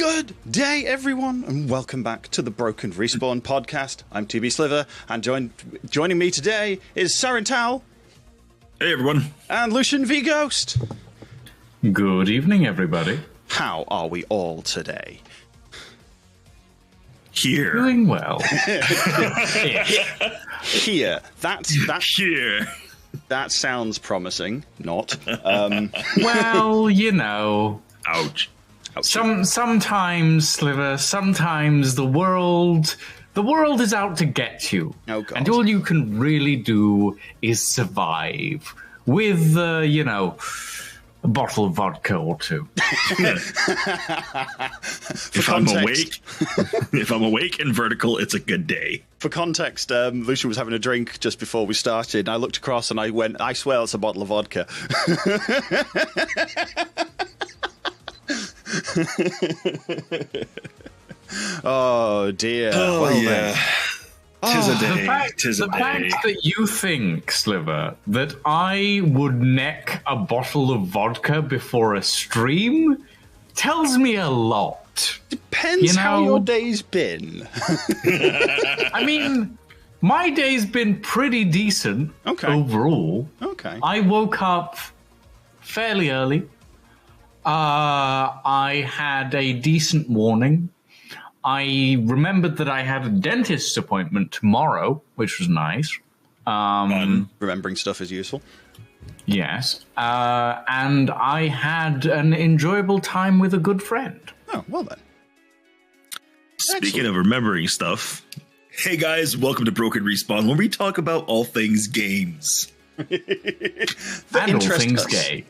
Good day, everyone, and welcome back to the Broken Respawn podcast. I'm TBSliver, and joining me today is SarinTal. Hey, everyone. And Lucian v Ghost. Good evening, everybody. How are we all today? Here. Doing well. Here. That's here. That sounds promising. Not. Well, you know. Ouch. Sometimes, Sliver, sometimes the world is out to get you. Oh, God. And all you can really do is survive with, a bottle of vodka or two. If I'm awake and vertical, it's a good day. For context, Lucian was having a drink just before we started, and I looked across and I went, I swear it's a bottle of vodka. Oh dear. Oh, well, yeah. Tis a day. The fact that you think, Sliver, that I would neck a bottle of vodka before a stream tells me a lot. Depends how your day's been. I mean, my day's been pretty decent overall. Okay. I woke up fairly early. I had a decent morning. I remembered that I had a dentist's appointment tomorrow, which was nice. Remembering stuff is useful. Yes. And I had an enjoyable time with a good friend. Oh, well then. Speaking of remembering stuff, hey guys, welcome to Broken Respawn, where we talk about all things games. And all things gay.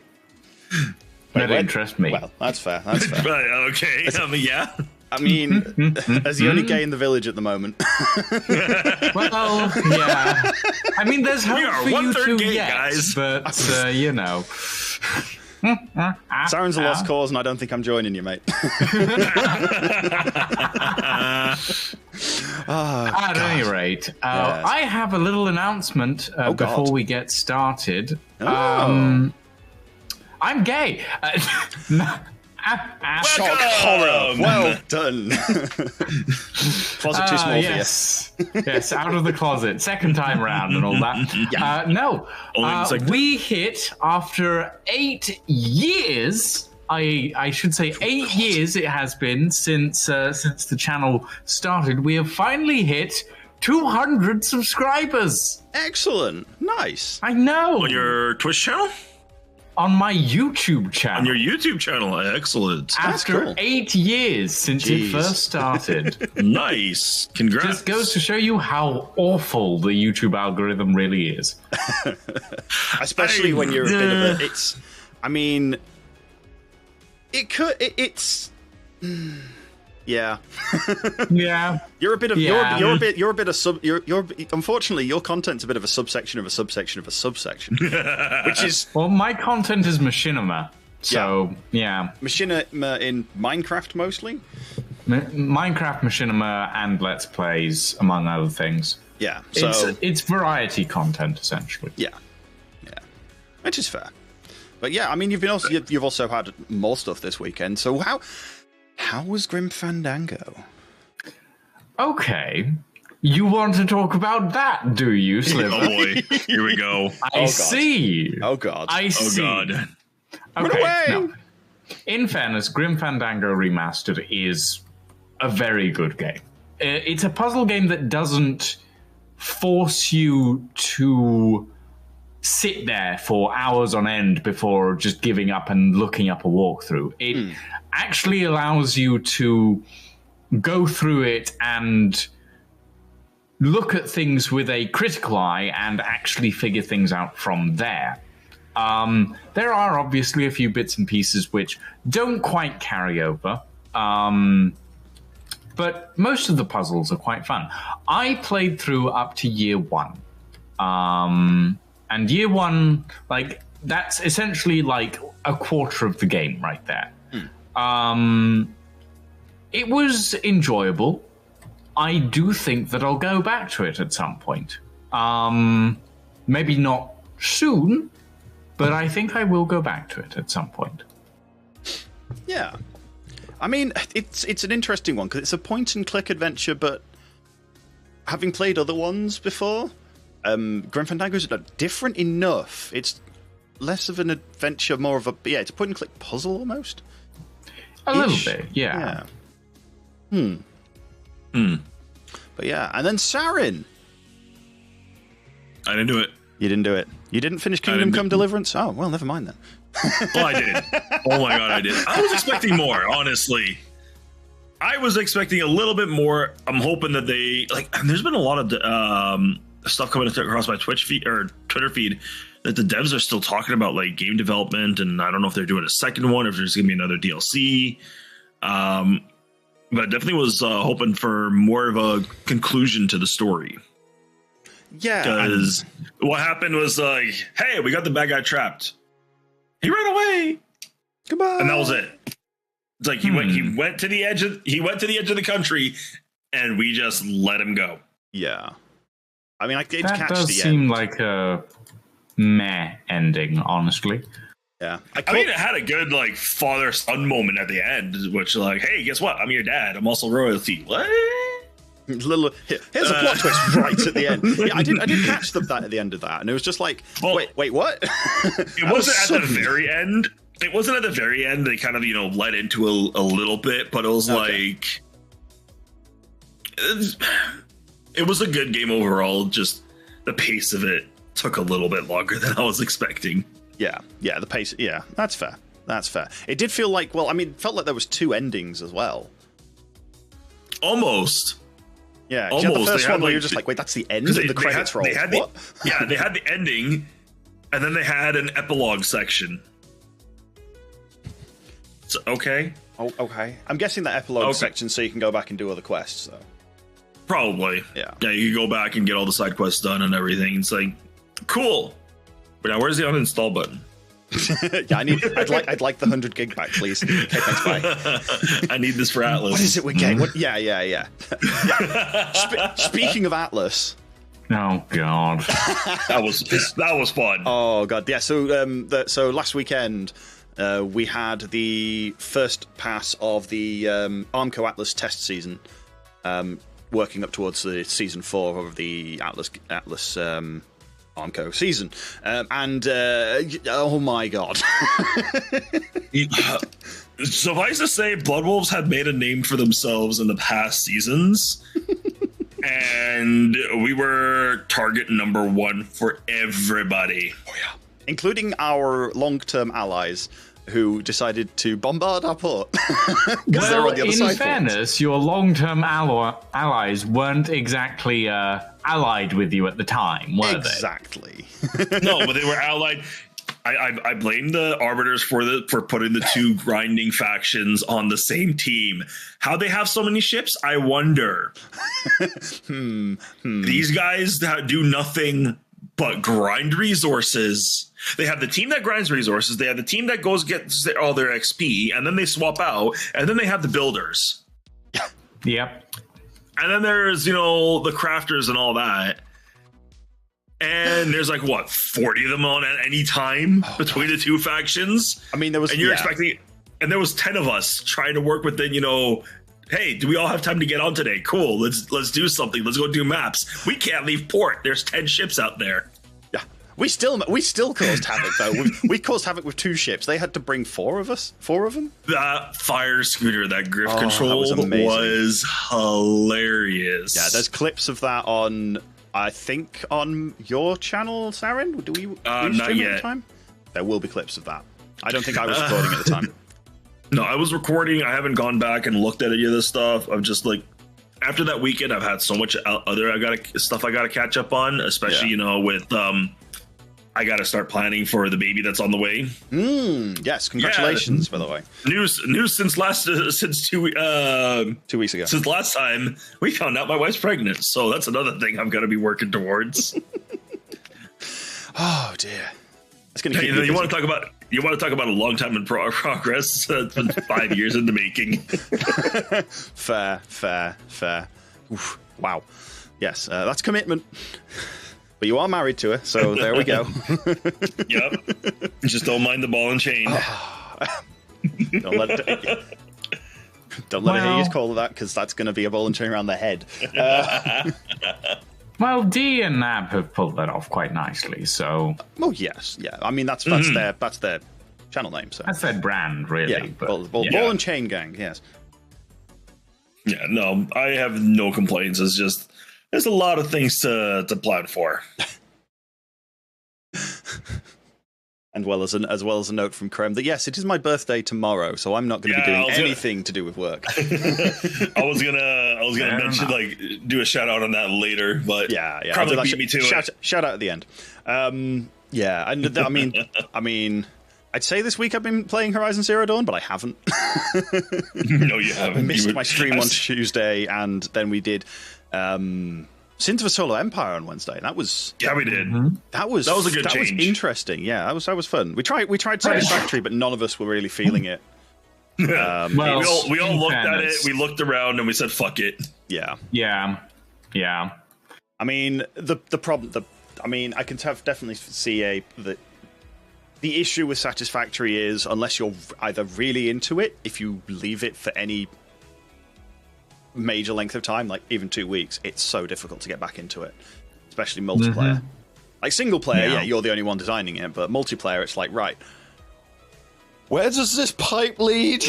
That interests me. Well, that's fair. That's fair. Right, okay. Yeah. I mean, as the only gay in the village at the moment. Well, yeah. I mean, there's hope for you two gay, yet, guys. But, Sarin's a lost cause, and I don't think I'm joining you, mate. At any rate, Yes. I have a little announcement before we get started. Oh. I'm gay. Shock horror. Well done. Closet too small yes. Yes, out of the closet. Second time round and all that. Yeah. No. We hit, after 8 years, I should say 8 years it has been since the channel started, we have finally hit 200 subscribers. Excellent. Nice. I know. On your Twitch channel? On my YouTube channel. On your YouTube channel. Excellent. After cool. 8 years since it first started. Nice. Congrats. Just goes to show you how awful the YouTube algorithm really is. Especially when you're a bit of a... It's... I mean... It could... It's... Yeah. Yeah. You're a bit of... Yeah. You're a bit of sub... You're unfortunately, your content's a bit of a subsection of a subsection of a subsection. Which is... Well, my content is machinima. So, yeah. Machinima in Minecraft, mostly? Minecraft, machinima, and Let's Plays, among other things. Yeah. So... It's variety content, essentially. Yeah. Yeah. Which is fair. But yeah, I mean, you've also had more stuff this weekend. So how was Grim Fandango? Okay. You want to talk about that, do you, Sliver? Oh boy. Here we go. I see. Oh god. I see. Oh god. Okay, away! no. In fairness, Grim Fandango Remastered is a very good game. It's a puzzle game that doesn't force you to sit there for hours on end before just giving up and looking up a walkthrough. It actually allows you to go through it and look at things with a critical eye and actually figure things out from there. There are obviously a few bits and pieces which don't quite carry over, but most of the puzzles are quite fun. I played through up to year 1. And year 1, like, that's essentially like a quarter of the game right there. It was enjoyable. I do think that I'll go back to it at some point. Maybe not soon, but I think I will go back to it at some point. Yeah. I mean, it's an interesting one because it's a point-and-click adventure, but having played other ones before, Grim Fandango is different enough. It's less of an adventure, more of a it's a point-and-click puzzle almost. A little bit, yeah. But yeah, and then Sarin. I didn't do it. You didn't do it. You didn't finish Kingdom Come Deliverance? Oh, well, never mind then. Oh, I did. Oh my god, I did. I was expecting more, honestly. I was expecting a little bit more. I'm hoping that they there's been a lot of stuff coming across my Twitch feed or Twitter feed that the devs are still talking about like game development, and I don't know if they're doing a second one, or if there's gonna be another DLC. But definitely was hoping for more of a conclusion to the story. Yeah, because what happened was like, hey, we got the bad guy trapped. He ran away. Goodbye. And that was it. It's like he went to the edge of the country, and we just let him go. Yeah, I mean, I did that catch does the seem end. like a meh ending, honestly. Yeah, I mean, it had a good like father-son moment at the end, which like, hey, guess what? I'm your dad. I'm also royalty. What? Here's a plot twist right at the end. Yeah, I did catch that at the end of that, and it was just like, wait, what? It wasn't at the very end. It wasn't at the very end. They kind of led into a little bit, but it was like it was a good game overall. Just the pace of it took a little bit longer than I was expecting. Yeah, the pace. Yeah, that's fair. It did feel like, it felt like there was two endings as well. Almost. Yeah, almost. The first one where you're just like, wait, that's the end of the credits roll. They had the ending, and then they had an epilogue section. So, okay. Oh, okay. I'm guessing that epilogue section so you can go back and do other quests, though. Probably. Yeah. Yeah, you can go back and get all the side quests done and everything. It's like, cool. But now, where's the uninstall button? Yeah, I'd like the 100 gig back, please. Okay, thanks, bye. I need this for Atlas. What is it we're getting? Yeah. Speaking of Atlas. Oh god, that was fun. Oh god, yeah. So last weekend we had the first pass of the Armco Atlas test season, working up towards the season 4 of the Atlas Armco season, and oh my god. Suffice to say, Blood Wolves had made a name for themselves in the past seasons, and we were target number 1 for everybody. Oh yeah, including our long-term allies who decided to bombard our port. Well, in fairness, your long-term allies weren't exactly allied with you at the time, were they? Exactly. No, but they were allied. I blame the Arbiters for putting the two grinding factions on the same team. How they have so many ships, I wonder. These guys do nothing but grind resources. They have the team that grinds resources. They have the team that gets all their XP, and then they swap out. And then they have the builders. Yep. And then there's, the crafters and all that. And there's 40 of them on at any time between the two factions. I mean, there was, and you're expecting, and there was 10 of us trying to work within, hey, do we all have time to get on today? Cool, let's do something. Let's go do maps. We can't leave port. There's 10 ships out there. Yeah, we still caused havoc though. We caused havoc with 2 ships. They had to bring 4 of them. That fire scooter that Griff controlled was hilarious. Yeah, there's clips of that on, I think, on your channel, Sarin. Do we not stream yet. at the time? There will be clips of that. I don't think I was recording at the time. No, I was recording. I haven't gone back and looked at any of this stuff. I'm just after that weekend, I've had so much other stuff I got to catch up on, especially with I got to start planning for the baby that's on the way. Yes, congratulations, by the way. News since 2 weeks ago. Since last time we found out my wife's pregnant, so that's another thing I'm going to be working towards. Oh dear, it's going to keep you want to talk about a long time in progress. It's been 5 years in the making. Fair. Oof, wow. Yes, that's commitment. But you are married to her, so there we go. Yep. Just don't mind the ball and chain. Don't let it. Don't let her hear you call it that, because that's going to be a ball and chain around the head. Well, D and Nab have pulled that off quite nicely, so... Well, yes, yeah. I mean, that's their channel name, so... That's their brand, really. Yeah, but, ball and chain gang, yes. Yeah, no, I have no complaints. It's just, there's a lot of things to plan for. And as well as a note from Krem that yes, it is my birthday tomorrow, so I'm not going to be doing anything to do with work. I was gonna mention do a shout out on that later, but yeah, probably beat me to it. Shout out at the end. Yeah, and I mean, I'd say this week I've been playing Horizon Zero Dawn, but I haven't. No, you haven't. I missed my stream on Tuesday, and then we did Sins of a Solo Empire on Wednesday. That was we did. That was a good change. That was interesting. Yeah, that was fun. We tried Satisfactory, but none of us were really feeling it. We all looked at it. We looked around and we said, "Fuck it." Yeah. I mean, the problem. I can definitely see the issue with Satisfactory is unless you're either really into it, if you leave it for any major length of time, like even 2 weeks, it's so difficult to get back into it, especially multiplayer. Like single player, you're the only one designing it, but multiplayer, it's like, right, where does this pipe lead?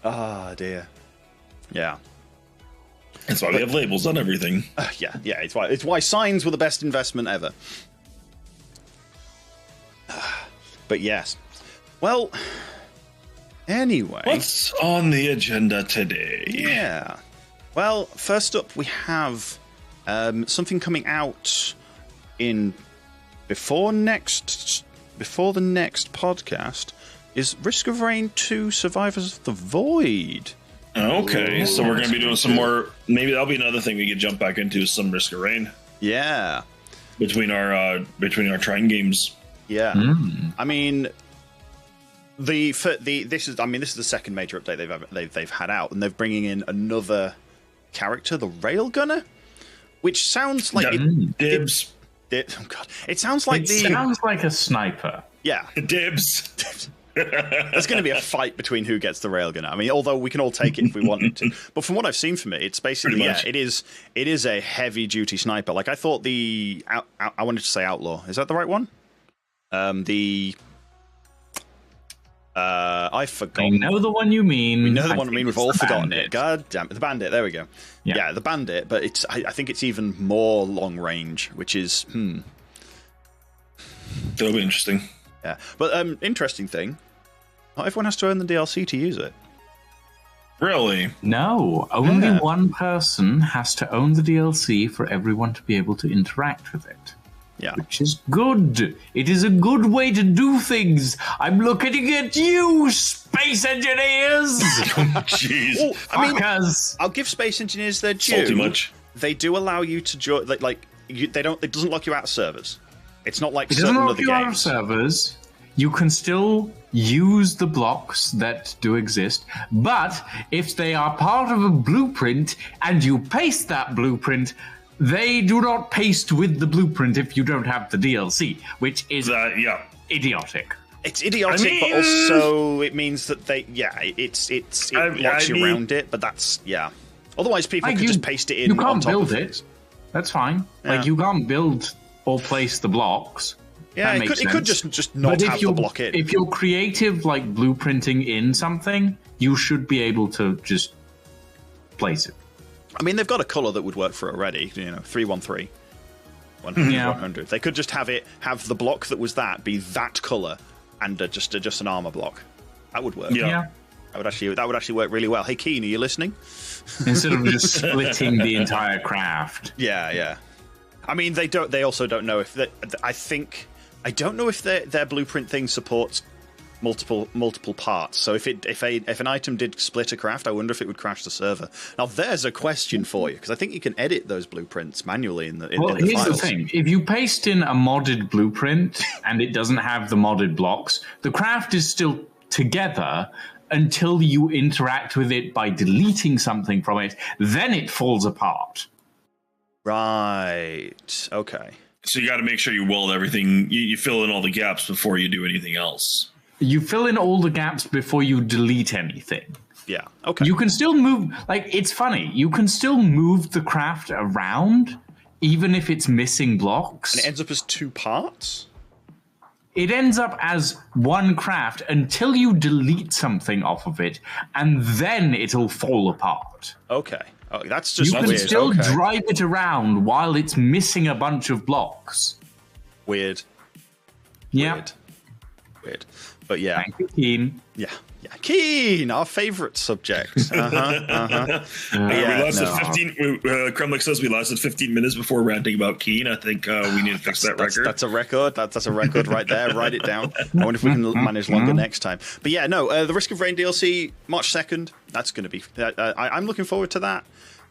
Ah, dear. Yeah. That's why we have labels on everything. Yeah. It's why signs were the best investment ever. But yes. Well, anyway. What's on the agenda today? Yeah. Well, first up, we have something coming out before the next podcast is Risk of Rain 2 Survivors of the Void. Okay, so we're going to be doing some more. Maybe that'll be another thing we could jump back into, some Risk of Rain. Yeah. Between our Trine games. Yeah. I mean, this is the second major update they've had out, and they're bringing in another character, the Railgunner, which sounds like Dibs. Oh God! It sounds like sounds like a sniper. Yeah, Dibs. There's going to be a fight between who gets the railgun. I mean, although we can all take it if we wanted to, but from what I've seen from it, it's basically it is a heavy duty sniper. Like I thought I wanted to say outlaw. Is that the right one? I forgot. I know the one you mean. We know the one I mean. We've all forgotten it. God damn it, the bandit. There we go. Yeah, the bandit. But I think it's even more long range, which is That'll be interesting. Yeah, but interesting thing. Not everyone has to own the DLC to use it. Really? No, only one person has to own the DLC for everyone to be able to interact with it. Yeah. Which is good. It is a good way to do things. I'm looking at you, space engineers! Jeez. Well, I mean, I'll give space engineers their due. Salty much. They do allow you to join. It doesn't lock you out of servers. It's not like it certain doesn't other lock you games. out of servers. You can still use the blocks that do exist, but if they are part of a blueprint and you paste that blueprint, they do not paste with the blueprint if you don't have the DLC, which is idiotic. It's idiotic, but also it means that it locks you around it. But that's Otherwise, people could just paste it in. You can't on top build of it. things. That's fine. Yeah. Like you can't build or place the blocks. Yeah, it could just not have the block in. If you're creative, like blueprinting in something, you should be able to just place it. I mean, they've got a color that would work for it already. 313, 100. They could just have the block that was be that color, and just an armor block. That would work. Yeah. That would actually work really well. Hey, Keen, are you listening? Instead of just splitting the entire craft. Yeah. I mean, they also don't know if I don't know if their blueprint thing supports multiple parts. So if an item did split a craft, I wonder if it would crash the server. Now there's a question for you, because I think you can edit those blueprints manually in the files. Here's the thing: if you paste in a modded blueprint and it doesn't have the modded blocks, the craft is still together until you interact with it by deleting something from it. Then it falls apart. Right. Okay. So you got to make sure you weld everything. You fill in all the gaps before you do anything else. you fill in all the gaps before you delete anything. Yeah. Okay. You can still move. Like, it's funny. You can still move the craft around, even if it's missing blocks. And it ends up as 2 parts? It ends up as one craft until you delete something off of it, and then it'll fall apart. Okay. Oh, that's just weird. You can still drive it around while it's missing a bunch of blocks. Weird. Yeah. Weird. But yeah. Thank you, Keen. Yeah. Yeah. Keen, our favorite subject. We lasted 15. Kremlik says we lasted 15 minutes before ranting about Keen. I think we need to fix that record. That's a record. That's a record right there. Write it down. I wonder if we can manage longer next time. But yeah, no. The Risk of Rain DLC, March 2nd. That's going to be. I'm looking forward to that.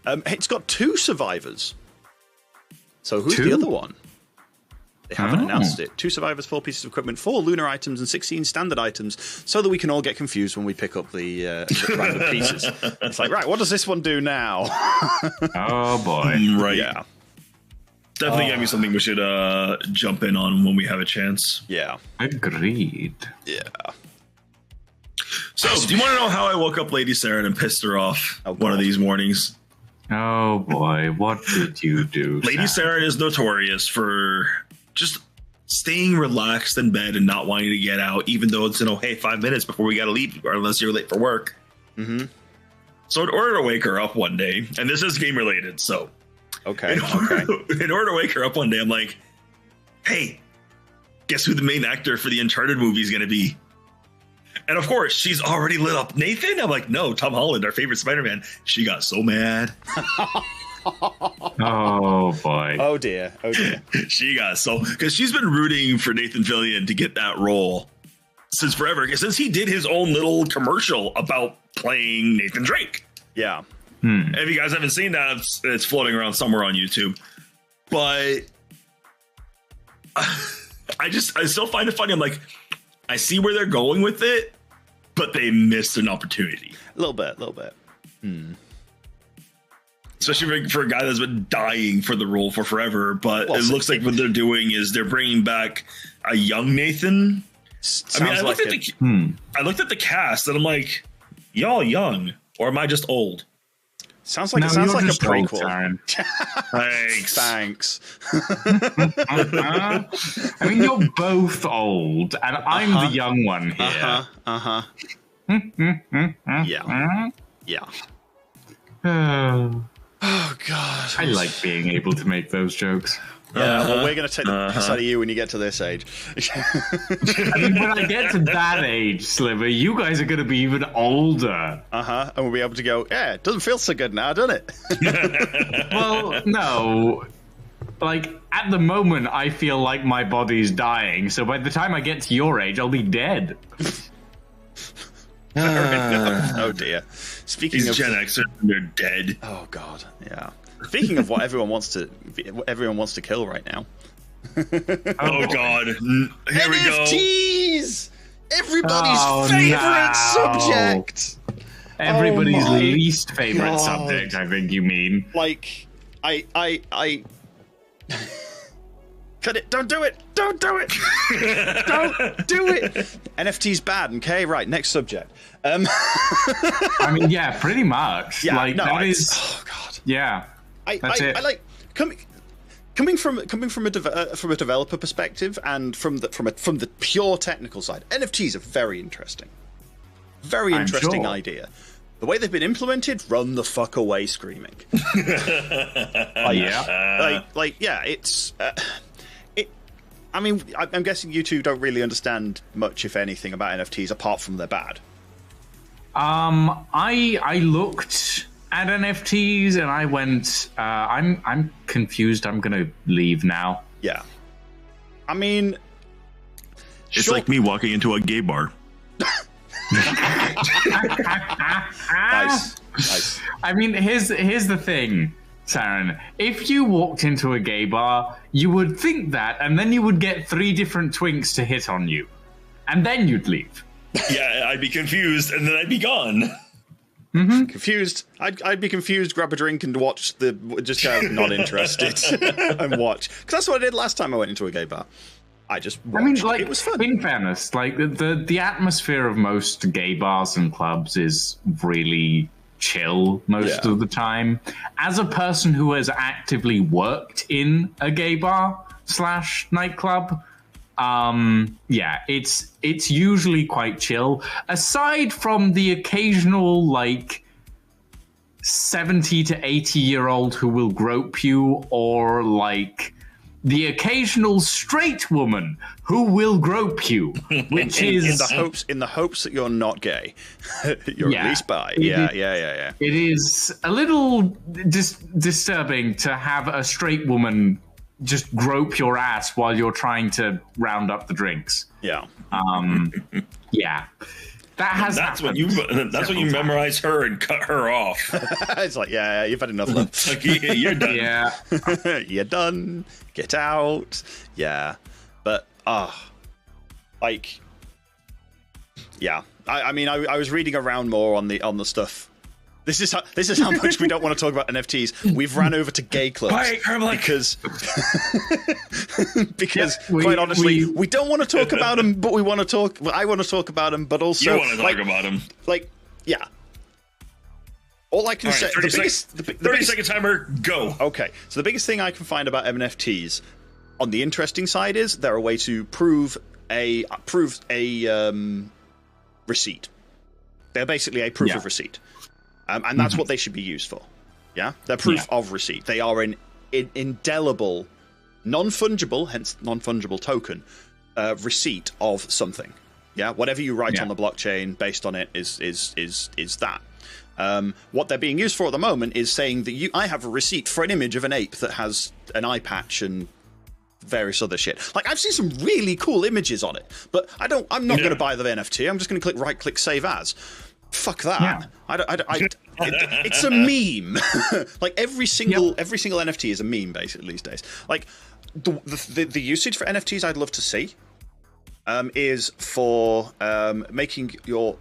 It's got 2 survivors. So who's the other one? They haven't announced it. 2 survivors, 4 pieces of equipment, 4 lunar items, and 16 standard items, so that we can all get confused when we pick up the random pieces. It's like, right, what does this one do now? Oh boy! Right? Yeah. Definitely gonna be something we should jump in on when we have a chance. Yeah. Agreed. Yeah. So, do you want to know how I woke up Lady Sarin and pissed her off one of these mornings? Oh boy, what did you do? Lady Sarin is notorious for just staying relaxed in bed and not wanting to get out, even though it's, hey, 5 minutes before we got to leave, or unless you're late for work. Mm-hmm. So in order to wake her up one day, and this is game related, so okay. In order to wake her up one day, I'm like, hey, guess who the main actor for the Uncharted movie is going to be? And of course, she's already lit up. Nathan? I'm like, no, Tom Holland, our favorite Spider-Man. She got so mad. Oh boy. Oh dear. Oh dear. She got because she's been rooting for Nathan Fillion to get that role since forever, since he did his own little commercial about playing Nathan Drake. Yeah. If you guys haven't seen that, it's floating around somewhere on YouTube. But I still find it funny. I'm like, I see where they're going with it, but they missed an opportunity. A little bit. Especially for a guy that's been dying for the role for forever. But it looks like what they're doing is they're bringing back a young Nathan. I looked at the cast and I'm like, y'all young, or am I just old? Sounds like a prequel. Thanks. I mean, you're both old, and I'm the young one here. Yeah. Oh God. I like being able to make those jokes. Yeah, well, we're going to take the piss out of you when you get to this age. I mean, when I get to that age, Sliver, you guys are going to be even older. And we'll be able to go, yeah, it doesn't feel so good now, doesn't it? Well, no. Like, at the moment, I feel like my body's dying, so by the time I get to your age, I'll be dead. Oh, dear. Speaking of Gen Xers, they're dead. Oh, God, yeah. Speaking of what everyone wants to kill right now. Oh God! Here NFTs! Everybody's favorite subject. Everybody's least favorite subject. I think you mean. Like, I. Cut it! Don't do it! Don't do it! Don't do it! NFT's bad. Okay, right. Next subject. I mean, yeah, pretty much. Yeah, like no, that is. Oh God. Yeah. I like coming from a developer perspective and from the pure technical side. NFTs are very interesting. Very interesting idea. The way they've been implemented, run the fuck away screaming. It's. I mean, I'm guessing you two don't really understand much, if anything, about NFTs apart from they're bad. I looked at NFTs and I went, I'm confused. I'm gonna leave now. Yeah. I mean, it's like me walking into a gay bar. Nice. I mean, here's the thing, Sarin. If you walked into a gay bar, you would think that, and then you would get 3 different twinks to hit on you, and then you'd leave. Yeah, I'd be confused, and then I'd be gone. Mm-hmm. Confused. I'd be confused, grab a drink and watch just go not interested and watch. Because that's what I did last time I went into a gay bar. I just watched. like, it was fun. In fairness, like the atmosphere of most gay bars and clubs is really chill most of the time. As a person who has actively worked in a gay bar / nightclub, it's usually quite chill. Aside from the occasional like 70 to 80-year-old who will grope you, or like the occasional straight woman who will grope you, which is in the hopes that you're not gay, you're at least bi. Yeah. It is a little disturbing to have a straight woman just grope your ass while you're trying to round up the drinks. Yeah. Yeah. That's when you memorize her and cut her off. It's like, yeah, you've had enough love. Like, you're done. Yeah. You're done. Get out. Yeah. But like, yeah. I mean, I was reading around more on the stuff. This is how much we don't want to talk about NFTs. We've ran over to gay clubs because quite honestly, we don't want to talk about them, but we want to talk. I want to talk about them, but also you want to talk about them. Like, yeah. All I can say. 30 second timer. Go. Okay. So the biggest thing I can find about NFTs, on the interesting side, is they're a way to prove a receipt. They're basically a proof of receipt. And that's what they should be used for. Yeah? They're proof of receipt. They are an indelible, non-fungible, hence non-fungible token, receipt of something. Yeah? Whatever you write on the blockchain based on it is that. What they're being used for at the moment is saying that I have a receipt for an image of an ape that has an eye patch and various other shit. Like, I've seen some really cool images on it, but I'm not going to buy the NFT. I'm just going to right-click Save As. Fuck that. Yeah. It's a meme. Like every single NFT is a meme basically these days. Like the usage for NFTs I'd love to see is for making your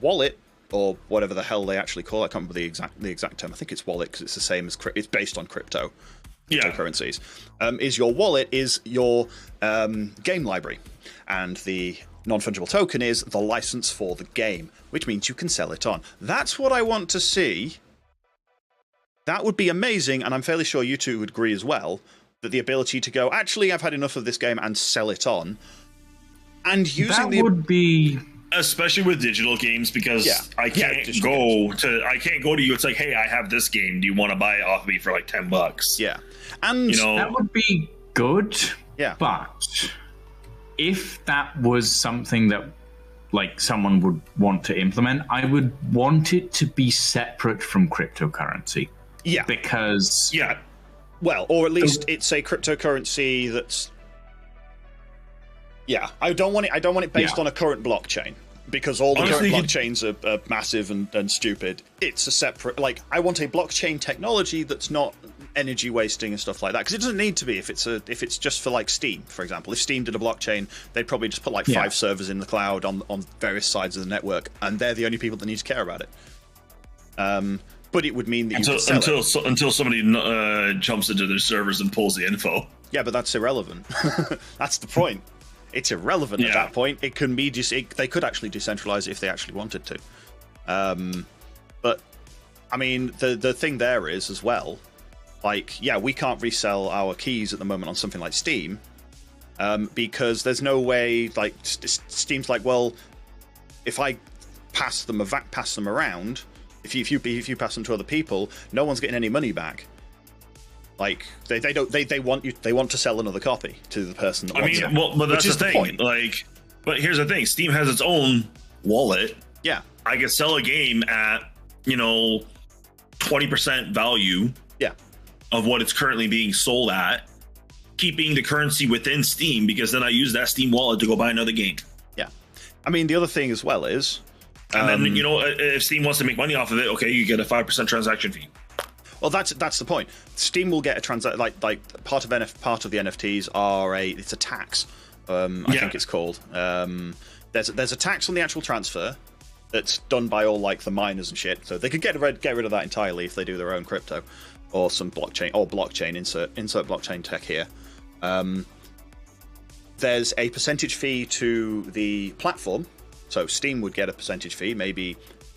wallet, or whatever the hell they actually call it. I can't remember the exact term. I think it's wallet because it's the same as it's based on cryptocurrencies. Is your wallet is your game library, and the non-fungible token is the license for the game, which means you can sell it on. That's what I want to see. That would be amazing, and I'm fairly sure you two would agree as well, that the ability to go, actually, I've had enough of this game, and sell it on. And using that would be... Especially with digital games, because I can't go to you. It's like, hey, I have this game. Do you want to buy it off of me for like $10? Yeah. And that would be good. Yeah. But if that was something that like someone would want to implement, I would want it to be separate from cryptocurrency. Yeah. Because well, or at least it's a cryptocurrency that's I don't want it based on a current blockchain, because all the current blockchains are massive and stupid. It's a separate, like, I want a blockchain technology that's not energy wasting and stuff like that, because it doesn't need to be if it's just for like Steam, for example. If Steam did a blockchain, they'd probably just put like 5 servers in the cloud on various sides of the network, and they're the only people that need to care about it. But it would mean that until somebody jumps into their servers and pulls the info. Yeah, but that's irrelevant. That's the point. It's irrelevant at that point. It can be they could actually decentralize it if they actually wanted to. But I mean, the thing there is as well, like, we can't resell our keys at the moment on something like Steam, because there's no way. Like, Steam's like, well, if I pass them around, if you pass them to other people, no one's getting any money back. Like, they want to sell another copy to the person that wants it. Well, but that's the thing. Point. Like, but here's the thing: Steam has its own wallet. Yeah, I could sell a game at 20% value. Yeah, of what it's currently being sold at, keeping the currency within Steam, because then I use that Steam wallet to go buy another game. Yeah, I mean, the other thing as well is, and then if Steam wants to make money off of it, okay, you get a 5% transaction fee. Well, that's the point. Steam will get a like part of the NFTs are it's a tax. I think it's called. There's a tax on the actual transfer that's done by all like the miners and shit. So they could get rid of that entirely if they do their own crypto or some blockchain insert blockchain tech here. there's a percentage fee to the platform. So Steam would get a percentage fee, maybe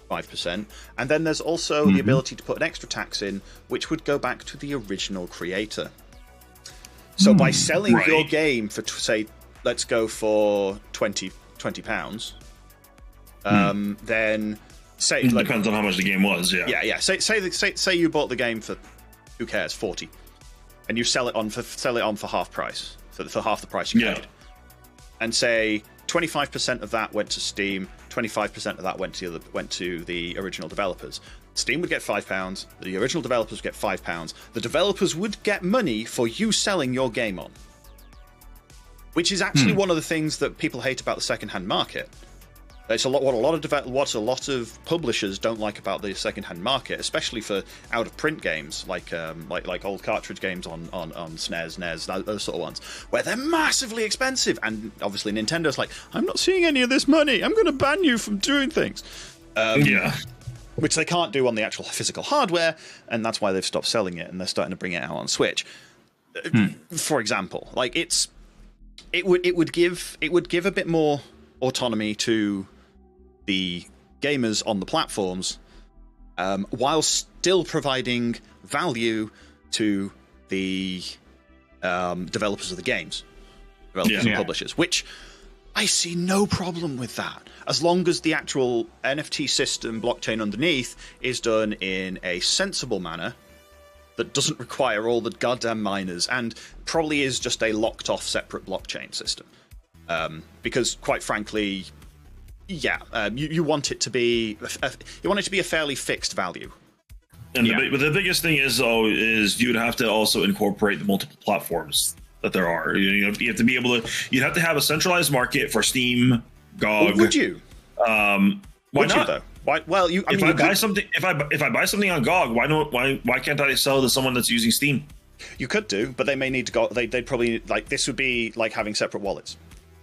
5%. And then there's also the ability to put an extra tax in, which would go back to the original creator. So by selling your game for, say, let's go for £20, then say it depends on how much the game was. Yeah. Say you bought the game for, who cares, 40, and you sell it on for half price, for half the price you paid, and say 25% of that went to Steam, 25% of that went to the original developers. Steam would get £5, the original developers would get £5. The developers would get money for you selling your game on, which is actually one of the things that people hate about the secondhand market. It's what a lot of publishers don't like about the secondhand market, especially for out of print games like old cartridge games on SNES, NES, those sort of ones, where they're massively expensive. And obviously Nintendo's like, I'm not seeing any of this money. I'm going to ban you from doing things. Which they can't do on the actual physical hardware, and that's why they've stopped selling it and they're starting to bring it out on Switch. For example, like it would give a bit more autonomy to the gamers on the platforms, while still providing value to the developers of the games, and publishers, which I see no problem with that, as long as the actual NFT system blockchain underneath is done in a sensible manner that doesn't require all the goddamn miners, and probably is just a locked off separate blockchain system. Because quite frankly, you want it to be a fairly fixed value. And the biggest thing is you'd have to also incorporate the multiple platforms that there are. You have to be able to. You'd have to have a centralized market for Steam, GOG. Would you? Why would not? You, though? Why? Well, if I buy something on GOG, why can't I sell to someone that's using Steam? You could do, but they may need to go. They'd probably this would be like having separate wallets.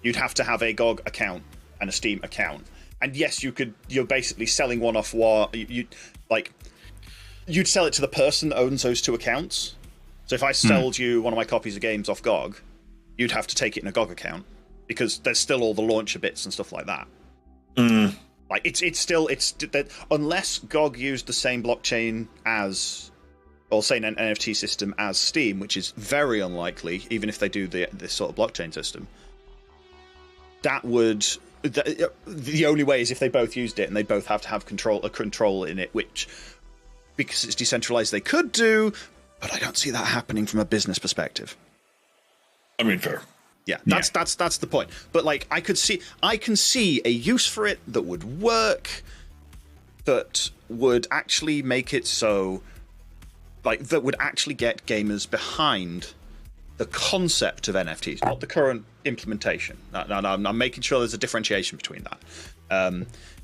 You'd have to have a GOG account and a Steam account, and yes, you're basically selling one off. You'd sell it to the person that owns those two accounts. So if I sold you one of my copies of games off GOG, you'd have to take it in a GOG account because there's still all the launcher bits and stuff like that. Like it's still unless GOG used the same blockchain as, or say an NFT system as Steam, which is very unlikely, even if they do this sort of blockchain system. The only way is if they both used it, and they both have to have control in it, which, because it's decentralized, they could do, but I don't see that happening from a business perspective. I mean, fair. Yeah, that's the point. But like, I can see a use for it that would work, that would actually make it so, like, that would actually get gamers behind the concept of NFTs, not the current implementation. No, I'm making sure there's a differentiation between that.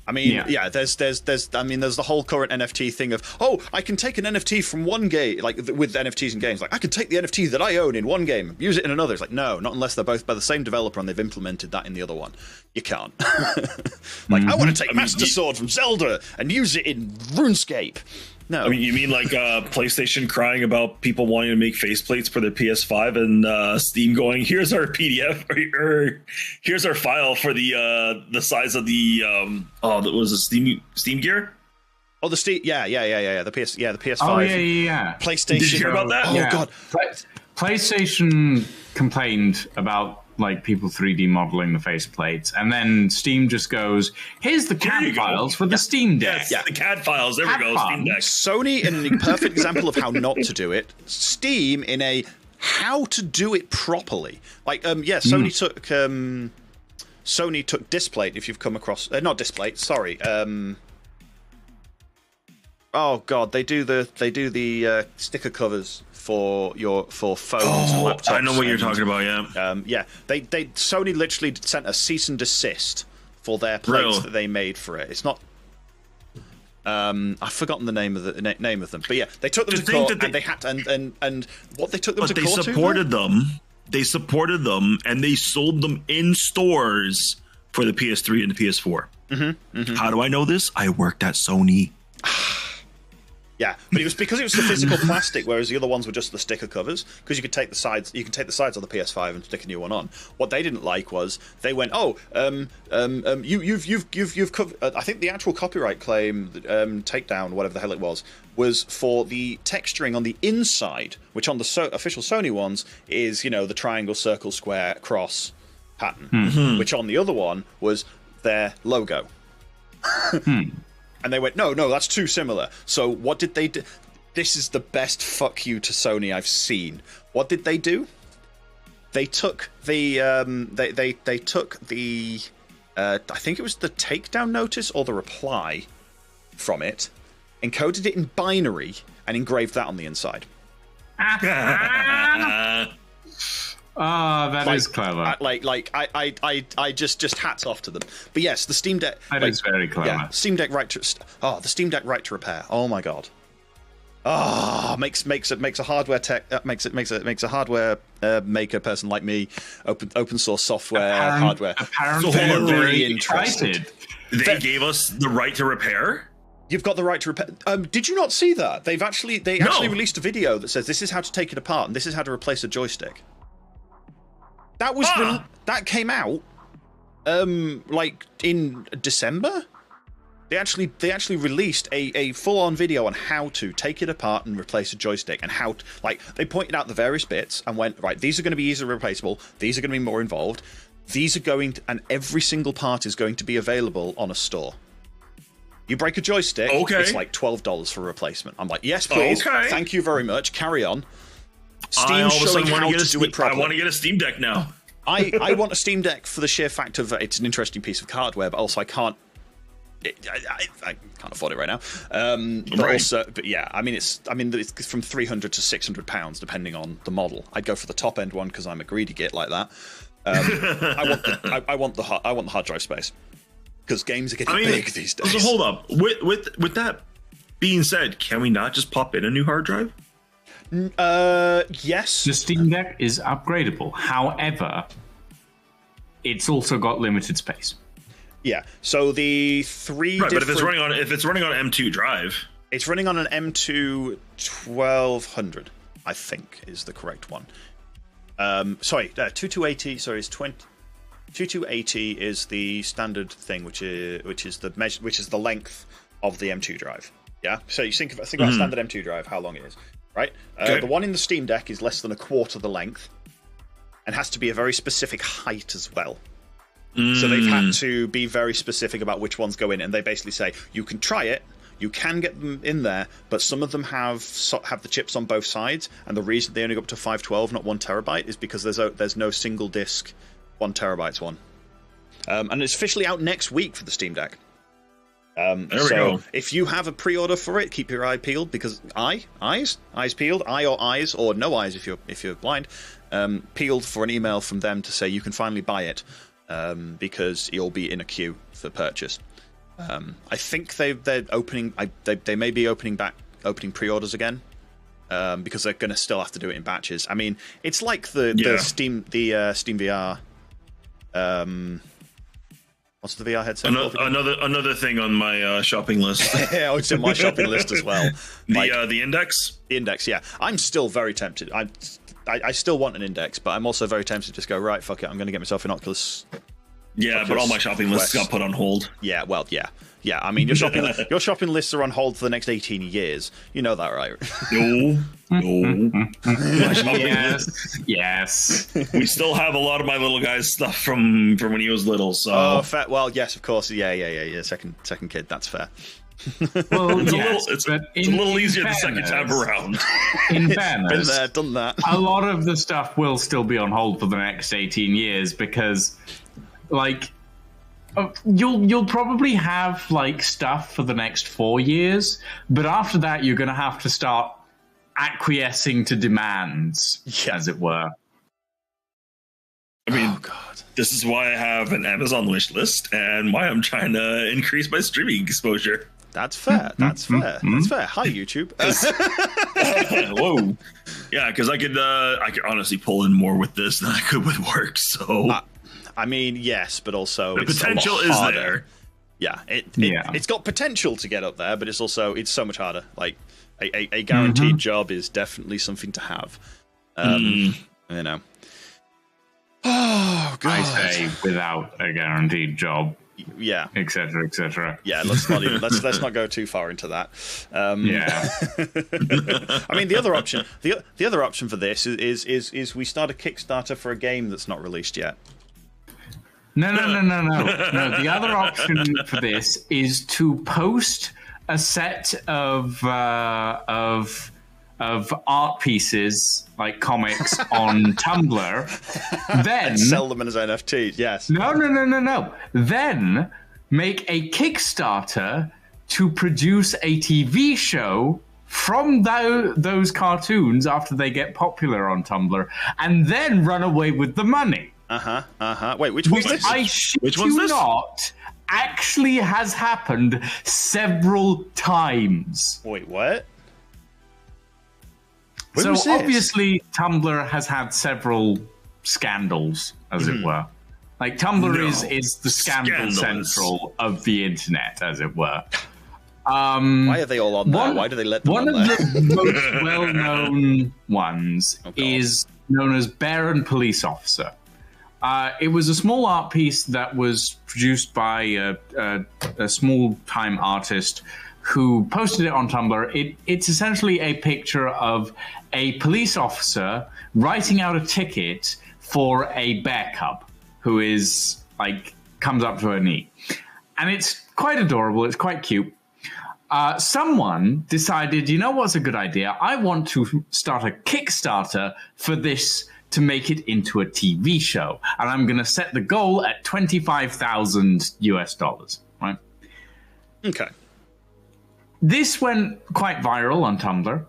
There's the whole current NFT thing of, I can take an NFT from one game, like with NFTs in games, like I can take the NFT that I own in one game, use it in another. It's like, no, not unless they're both by the same developer and they've implemented that in the other one. You can't. I want to take Master Sword from Zelda and use it in RuneScape. No. I mean, you mean like PlayStation crying about people wanting to make faceplates for their PS5 and Steam going, here's our PDF, or here's our file for the size of the that was a Steam Gear. Oh, the Steam, the PS5. Oh yeah. PlayStation. Did you hear about that? Oh god. PlayStation complained about like people 3D modeling the faceplates, and then Steam just goes, here's the CAD files for the Steam Deck. Yeah, the CAD files. There we go. Steam Deck. Sony in a perfect example of how not to do it. Steam in a how to do it properly. Like, Sony took Displate. If you've come across, not Displate. Sorry. Oh god, they do the sticker covers for phones and laptops. I know what you're talking about. Yeah. They Sony literally sent a cease and desist for their plates that they made for it. It's not. I've forgotten the name of them, but yeah, they took them to court, and they had to, and what they took them to court to. But they supported them. They supported them, and they sold them in stores for the PS3 and the PS4. How do I know this? I worked at Sony. Yeah, but it was because it was the physical plastic, whereas the other ones were just the sticker covers. Because you could take the sides, of the PS5 and stick a new one on. What they didn't like was they went, you've covered. I think the actual copyright claim, takedown, whatever the hell it was for the texturing on the inside, which on the official Sony ones is the triangle, circle, square, cross pattern, which on the other one was their logo. And they went, no, that's too similar. So what did they do? This is the best fuck you to Sony I've seen. What did they do? They took the they took the I think it was the takedown notice or the reply from it, encoded it in binary, and engraved that on the inside. That is clever. I just hats off to them. But yes, the Steam Deck. That is very clever. Yeah, Steam Deck the Steam Deck right to repair. Oh my god. Makes a hardware tech makes a hardware maker person like me open source software hardware. Apparently, very interested. They gave us the right to repair. You've got the right to repair. Did you not see that? They actually released a video that says this is how to take it apart and this is how to replace a joystick. That was that came out like in December. They actually released a full-on video on how to take it apart and replace a joystick, and how they pointed out the various bits and went, right, these are going to be easily replaceable, these are going to be more involved, these are going to, and every single part is going to be available on a store. You break a joystick, it's like $12 for a replacement. I'm like, yes, please, thank you very much, carry on. Steam's showing how to do it properly. I want to get a Steam Deck now. I want a Steam Deck for the sheer fact of it's an interesting piece of hardware, but also I can't afford it right now. But yeah, I mean it's from £300 to £600 depending on the model. I'd go for the top end one because I'm a greedy git like that. I want the hard drive space because games are getting big these days. So hold up, with that being said, can we not just pop in a new hard drive? Yes. The Steam Deck is upgradable. However, it's also got limited space. Yeah. So the three. Right, but if it's running on M2 drive, it's running on an M2 1200. I think is the correct one. 2280. Sorry, it's 2280 is the standard thing, which is the length of the M2 drive. Yeah. So you think about standard M2 drive, how long it is. Right, the one in the Steam Deck is less than a quarter the length, and has to be a very specific height as well. So they've had to be very specific about which ones go in, and they basically say you can try it, you can get them in there, but some of them have the chips on both sides, and the reason they only go up to 512, not 1 terabyte, is because there's no single disc 1 terabyte one, and it's officially out next week for the Steam Deck. There we go. If you have a pre-order for it, keep your eye peeled, because eyes peeled, eye or eyes, or no eyes if you're blind, peeled for an email from them to say you can finally buy it, because you'll be in a queue for purchase. I think they're opening. They may be opening pre-orders again, because they're going to still have to do it in batches. I mean, it's like the Steam VR. What's the VR headset? Another thing on my shopping list. Yeah, it's in my shopping list as well. The Index. The Index, yeah. I'm still very tempted. I still want an Index, but I'm also very tempted to just go, right, fuck it, I'm going to get myself an Oculus. Yeah, but all my shopping lists got put on hold. Yeah, well, yeah. Yeah, I mean, your shopping lists are on hold for the next 18 years. You know that, right? No. Yes. We still have a lot of my little guy's stuff from when he was little. So. Oh, fair. Well, yes, of course. Yeah. Second kid. That's fair. Well, it's a little easier the second time around. In fairness, been there, done that. A lot of the stuff will still be on hold for the next 18 years because, you'll probably have stuff for the next 4 years, but after that, you're going to have to start acquiescing to demands, as it were. I mean, this is why I have an Amazon wish list and why I'm trying to increase my streaming exposure. That's fair. That's fair. That's fair. Hi, YouTube. Whoa. Yeah, because I could honestly pull in more with this than I could with work. So, I mean, yes, but also the potential is there. Yeah, it's got potential to get up there, but it's so much harder. A guaranteed job is definitely something to have. You know. Oh God! I say without a guaranteed job. Yeah, etc., etc. Yeah, let's not go too far into that. Yeah, I mean, the other option, the other option for this is we start a Kickstarter for a game that's not released yet. No. The other option for this is to post a set of art pieces like comics on Tumblr, then sell them as NFTs. Yes. No. Then make a Kickstarter to produce a TV show from those cartoons after they get popular on Tumblr, and then run away with the money. Wait, which one's this? I shit you not, actually has happened several times. Wait, what? So obviously Tumblr has had several scandals, as it were. Like Tumblr is the scandal central of the internet, as it were. Why are they all on there? Why do they let them on there? One of the most well-known ones is known as Bear and Police Officer. It was a small art piece that was produced by a small-time artist who posted it on Tumblr. It's essentially a picture of a police officer writing out a ticket for a bear cub who is comes up to her knee. And it's quite adorable. It's quite cute. Someone decided, you know what's a good idea? I want to start a Kickstarter for this to make it into a TV show. And I'm going to set the goal at $25,000 US, right? Okay. This went quite viral on Tumblr.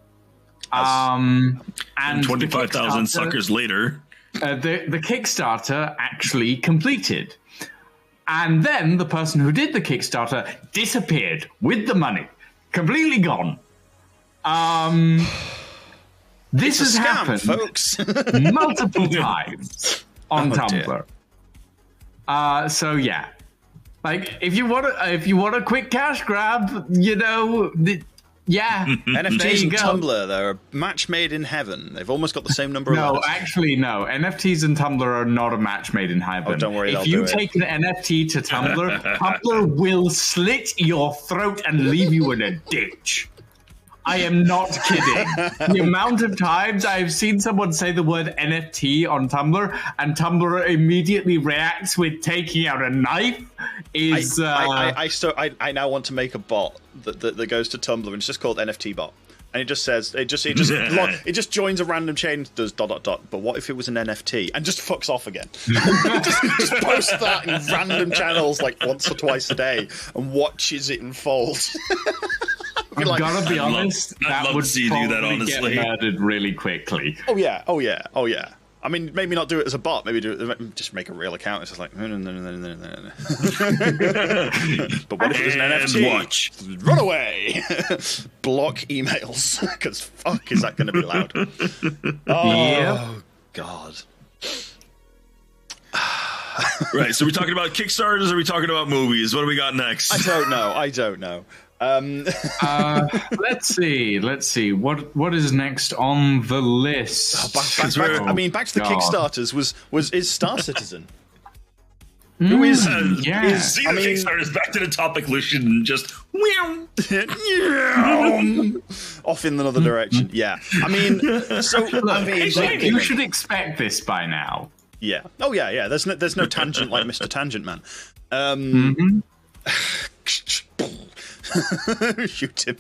And 25,000 suckers later. The Kickstarter actually completed. And then the person who did the Kickstarter disappeared with the money. Completely gone. This has happened, folks. multiple times on Tumblr. So yeah. If you want a quick cash grab, yeah. NFTs and Tumblr, they're a match made in heaven. They've almost got the same number of letters. No, actually, no. NFTs and Tumblr are not a match made in heaven. Oh, don't worry, if you take an NFT to Tumblr, Tumblr will slit your throat and leave you in a ditch. I am not kidding. The amount of times I've seen someone say the word NFT on Tumblr and Tumblr immediately reacts with taking out a knife is... I now want to make a bot that goes to Tumblr and it's just called NFT bot. And it just says, it just joins a random chain and does ... But what if it was an NFT? And just fucks off again. just posts that in random channels once or twice a day and watches it unfold. I've got to be honest, that would probably get murdered really quickly. Oh yeah. I mean, maybe not do it as a bot. Maybe just make a real account. It's just like, no. But what if it was an NFT? Watch. Run away. Block emails. Because fuck, is that going to be loud? Oh, God. Right, so we're talking about Kickstarters or are we talking about movies? What do we got next? I don't know. Let's see. What is next on the list? Back to the Kickstarters is Star Citizen. Who is? Kickstarters. Back to the topic, Lucian. Just off in another direction. Yeah. I mean, you should expect this by now. Yeah. Oh yeah. There's no tangent like Mr. Tangent Man. Shoot him.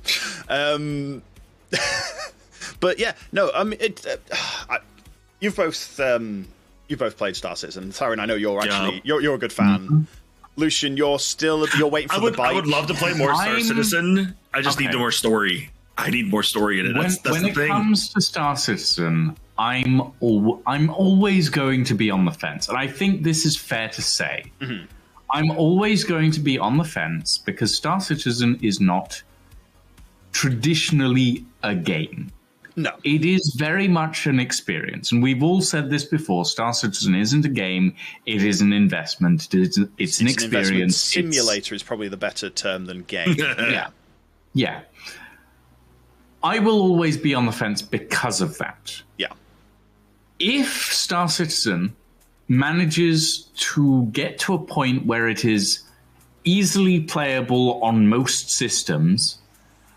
But yeah, no. You've both played Star Citizen. Sarin, I know you're actually you're a good fan. Lucian, you're waiting for the bite. I would love to play more Star Citizen. I just need more story. I need more story in it. That's when the it thing. comes to Star Citizen, I'm always going to be on the fence, and I think this is fair to say. Mm-hmm. I'm always going to be on the fence because Star Citizen is not traditionally a game. No. It is very much an experience. And we've all said this before. Star Citizen isn't a game. It is an investment. It's an experience. Simulator is probably the better term than game. Yeah. I will always be on the fence because of that. Yeah. If Star Citizen manages to get to a point where it is easily playable on most systems,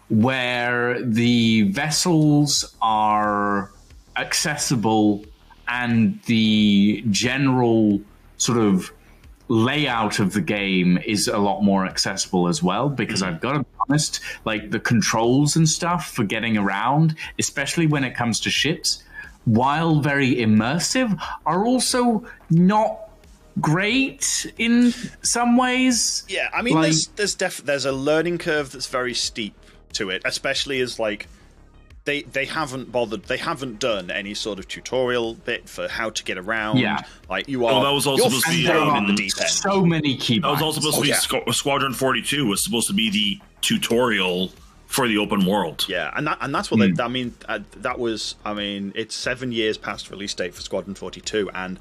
where the vessels are accessible and the general sort of layout of the game is a lot more accessible as well, because I've got to be honest, like the controls and stuff for getting around, especially when it comes to ships, while very immersive, are also not great in some ways. Yeah, I mean, like, there's a learning curve that's very steep to it, especially as like they haven't done any sort of tutorial bit for how to get around. Yeah, like you are. that was also supposed to be in the deep end. So many keybinds. That was also supposed to be Squadron 42 was supposed to be the tutorial for the open world. Yeah, and that's what I mean. That was, I mean, it's 7 years past release date for Squadron 42, and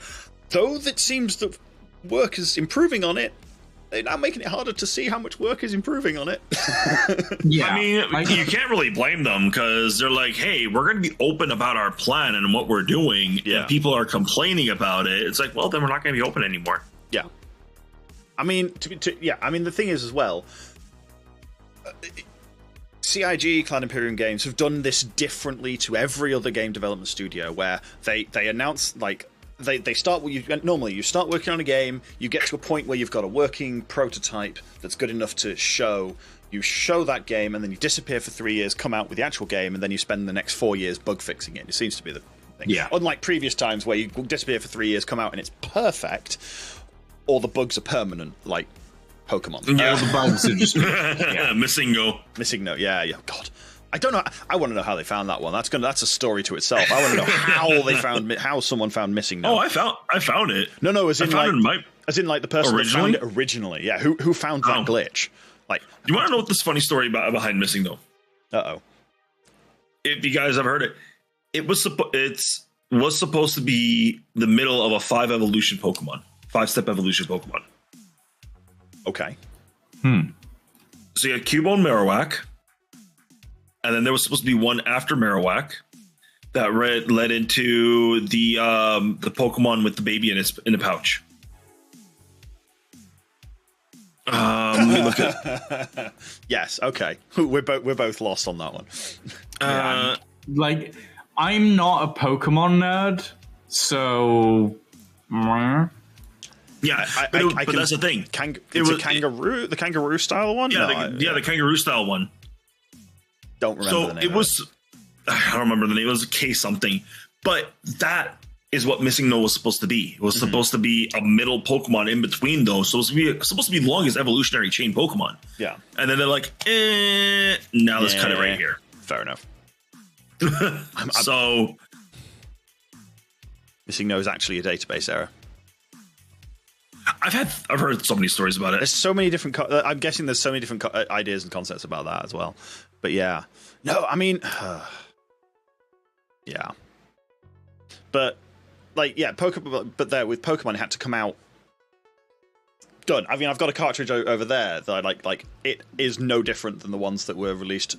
though that seems that work is improving on it, they're now making it harder to see how much work is improving on it. Yeah, I mean, you can't really blame them because they're like, "Hey, we're going to be open about our plan and what we're doing." Yeah. And people are complaining about it. It's like, well, then we're not going to be open anymore. Yeah, I mean, I mean, the thing is as well. CIG, Clan Imperium Games, have done this differently to every other game development studio, where they announce, like, they start. Normally, you start working on a game, you get to a point where you've got a working prototype that's good enough to show. You show that game, and then you disappear for 3 years, come out with the actual game, and then you spend the next 4 years bug fixing it. It seems to be the thing. Yeah. Unlike previous times where you disappear for 3 years, come out, and it's perfect, or the bugs are permanent, like Pokemon. Yeah, the bugs are just missing no. Yeah. God, I don't know. I want to know how they found that one. That's a story to itself. I want to know how someone found Missing No. Oh, I found it. No, as in the person that found Originally? it originally. Yeah, who found that glitch? Like, You want to know what this funny story behind Missing No? If you guys have heard it, it was supposed to be the middle of a 5-step evolution Pokemon. Okay. So you had Cubone Marowak, and then there was supposed to be one after Marowak that led into the Pokemon with the baby in the pouch. Let me look at. Yes. Okay. We're both lost on that one. like, I'm not a Pokemon nerd, so. Yeah, but that's the thing. The kangaroo style one. The kangaroo style one. Don't remember the name. It was. I don't remember the name. It was K something, but that is what Missing No was supposed to be. It was supposed to be a middle Pokemon in between those. So it was supposed to be the longest evolutionary chain Pokemon. Yeah, and then they're like, now let's cut it right here. Fair enough. So Missing No is actually a database error. I've heard so many stories about it. There's so many different. I'm guessing there's so many different ideas and concepts about that as well. But yeah, no, I mean, yeah, but like, yeah, Pokemon. But there with Pokemon, it had to come out done. I mean, I've got a cartridge over there that I like. Like, it is no different than the ones that were released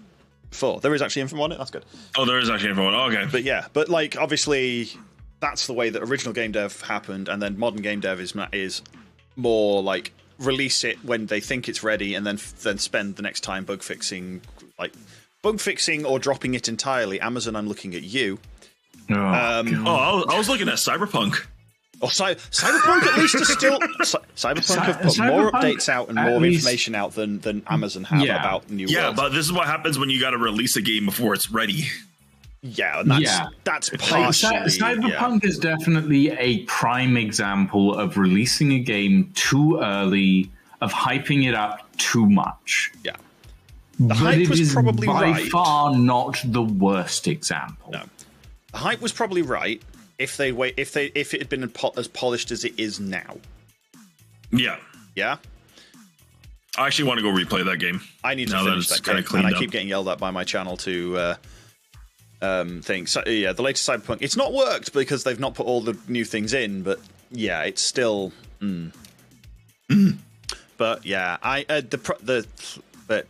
before. There is actually info on it. That's good. Oh, there is actually info on it. Okay, but yeah, but like, obviously, that's the way that original game dev happened, and then modern game dev is more like release it when they think it's ready, and then spend the next time bug fixing or dropping it entirely. Amazon, I'm looking at you. I was looking at Cyberpunk. Or Cyberpunk at least is still Cyberpunk have put more updates out and more information out than Amazon have about New World. Yeah, but this is what happens when you got to release a game before it's ready. Yeah, and that's partially. Cyberpunk is definitely a prime example of releasing a game too early, of hyping it up too much. Yeah, but it is probably by far not the worst example. No, the hype was probably right if it had been as polished as it is now. Yeah. Yeah. I actually want to go replay that game. I need to finish that game, and I keep getting yelled at by my channel to. Thing. So, yeah, the latest Cyberpunk. It's not worked because they've not put all the new things in, but yeah, it's still. But yeah,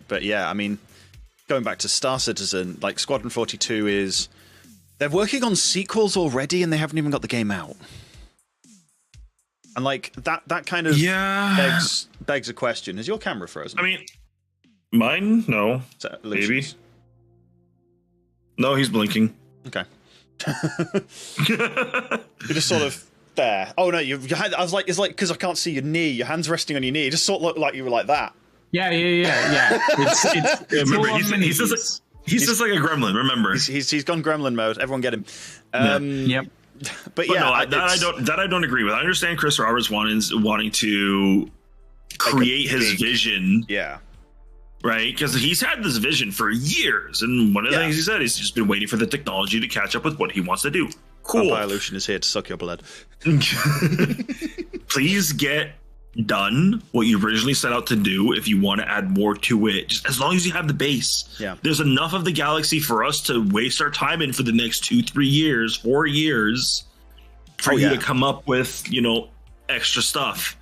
but yeah, I mean, going back to Star Citizen, like Squadron 42 is they're working on sequels already, and they haven't even got the game out. And like that kind of begs a question: is your camera frozen? I mean, mine? No, maybe. No, he's blinking. Okay. You're just sort of there. Oh no, your hand, I was like, it's like because I can't see your knee. Your hand's resting on your knee. It just sort of looked like you were like that. Yeah. It's remember, he's just like a gremlin. Remember, he's gone gremlin mode. Everyone get him. Yep. But yeah, no, that I don't agree with. I understand Chris Roberts wanting to create his vision. Yeah. Right, because he's had this vision for years, and one of the things he said is he's just been waiting for the technology to catch up with what he wants to do. Cool. Vampire Lucian is here to suck your blood. Please get done what you originally set out to do. If you want to add more to it, just as long as you have the base. Yeah. There's enough of the galaxy for us to waste our time in for the next 2, 3 years, 4 years, for you to come up with, extra stuff.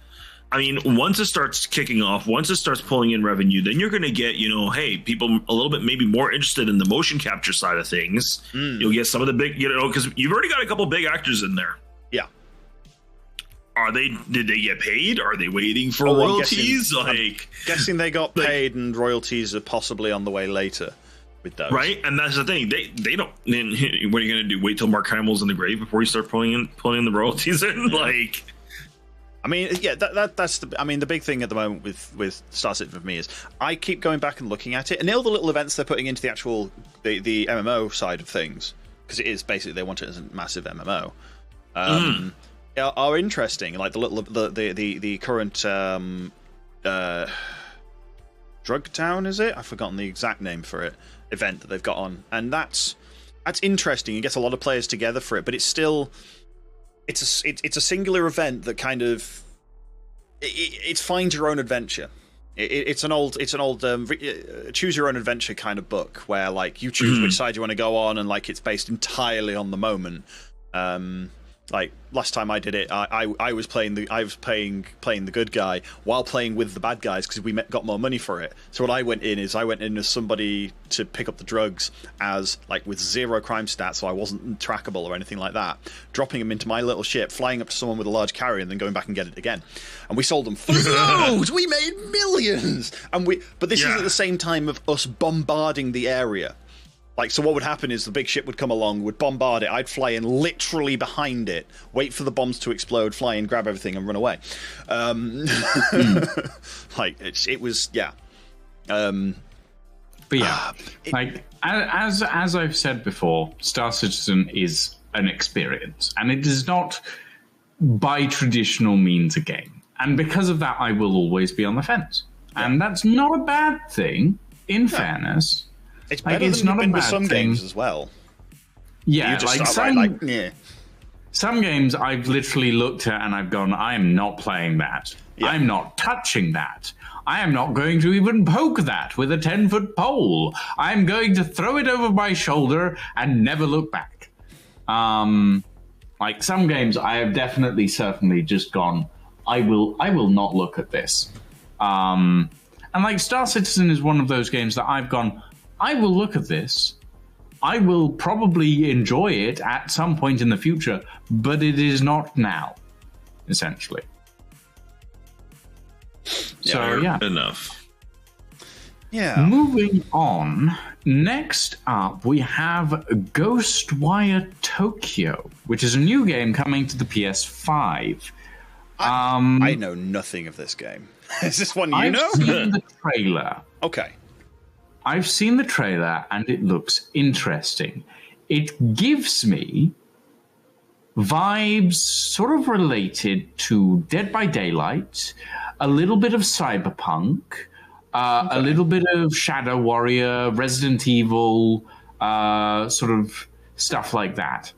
I mean, once it starts kicking off, once it starts pulling in revenue, then you're going to get, hey, people a little bit maybe more interested in the motion capture side of things. You'll get some of the big, because you've already got a couple big actors in there. Yeah. Did they get paid? Are they waiting for royalties? I'm guessing they got paid, and royalties are possibly on the way later with those. Right? And that's the thing. They don't, what are you going to do? Wait till Mark Hamill's in the grave before you start pulling in the royalties in? I mean, yeah, that's the. I mean, the big thing at the moment with Star Citizen for me is I keep going back and looking at it, and all the little events they're putting into the actual the MMO side of things, because it is basically they want it as a massive MMO, are interesting. Like the current Drug Town, is it? I've forgotten the exact name for it. Event that they've got on, and that's interesting. It gets a lot of players together for it, but it's still. It's a singular event that kind of it's find your own adventure. It's an old choose your own adventure kind of book where like you choose which side you want to go on, and like it's based entirely on the moment. Like last time I did it, I was playing the good guy while playing with the bad guys because we got more money for it. So what I went in as somebody to pick up the drugs as like with 0 crime stats, so I wasn't trackable or anything like that. Dropping them into my little ship, flying up to someone with a large carrier, and then going back and get it again. And we sold them for loads. We made millions. But this is at the same time of us bombarding the area. Like, so what would happen is the big ship would come along, would bombard it, I'd fly in literally behind it, wait for the bombs to explode, fly in, grab everything, and run away. Like, it was, yeah. But yeah, as I've said before, Star Citizen is an experience, and it is not by traditional means a game. And because of that, I will always be on the fence. Yeah. And that's not a bad thing, in fairness. It's better than it's been with some games as well. Yeah, like some games I've literally looked at and I've gone, I am not playing that. Yeah. I'm not touching that. I am not going to even poke that with a 10-foot pole. I'm going to throw it over my shoulder and never look back. Like some games I have certainly just gone, I will not look at this. And like Star Citizen is one of those games that I've gone, I will look at this. I will probably enjoy it at some point in the future, but it is not now, essentially. Enough. Yeah. Moving on. Next up, we have Ghostwire Tokyo, which is a new game coming to the PS5. I know nothing of this game. Is this one you know? I've seen the trailer. Okay. I've seen the trailer and it looks interesting. It gives me vibes sort of related to Dead by Daylight, a little bit of Cyberpunk, a little bit of Shadow Warrior, Resident Evil, sort of stuff like that.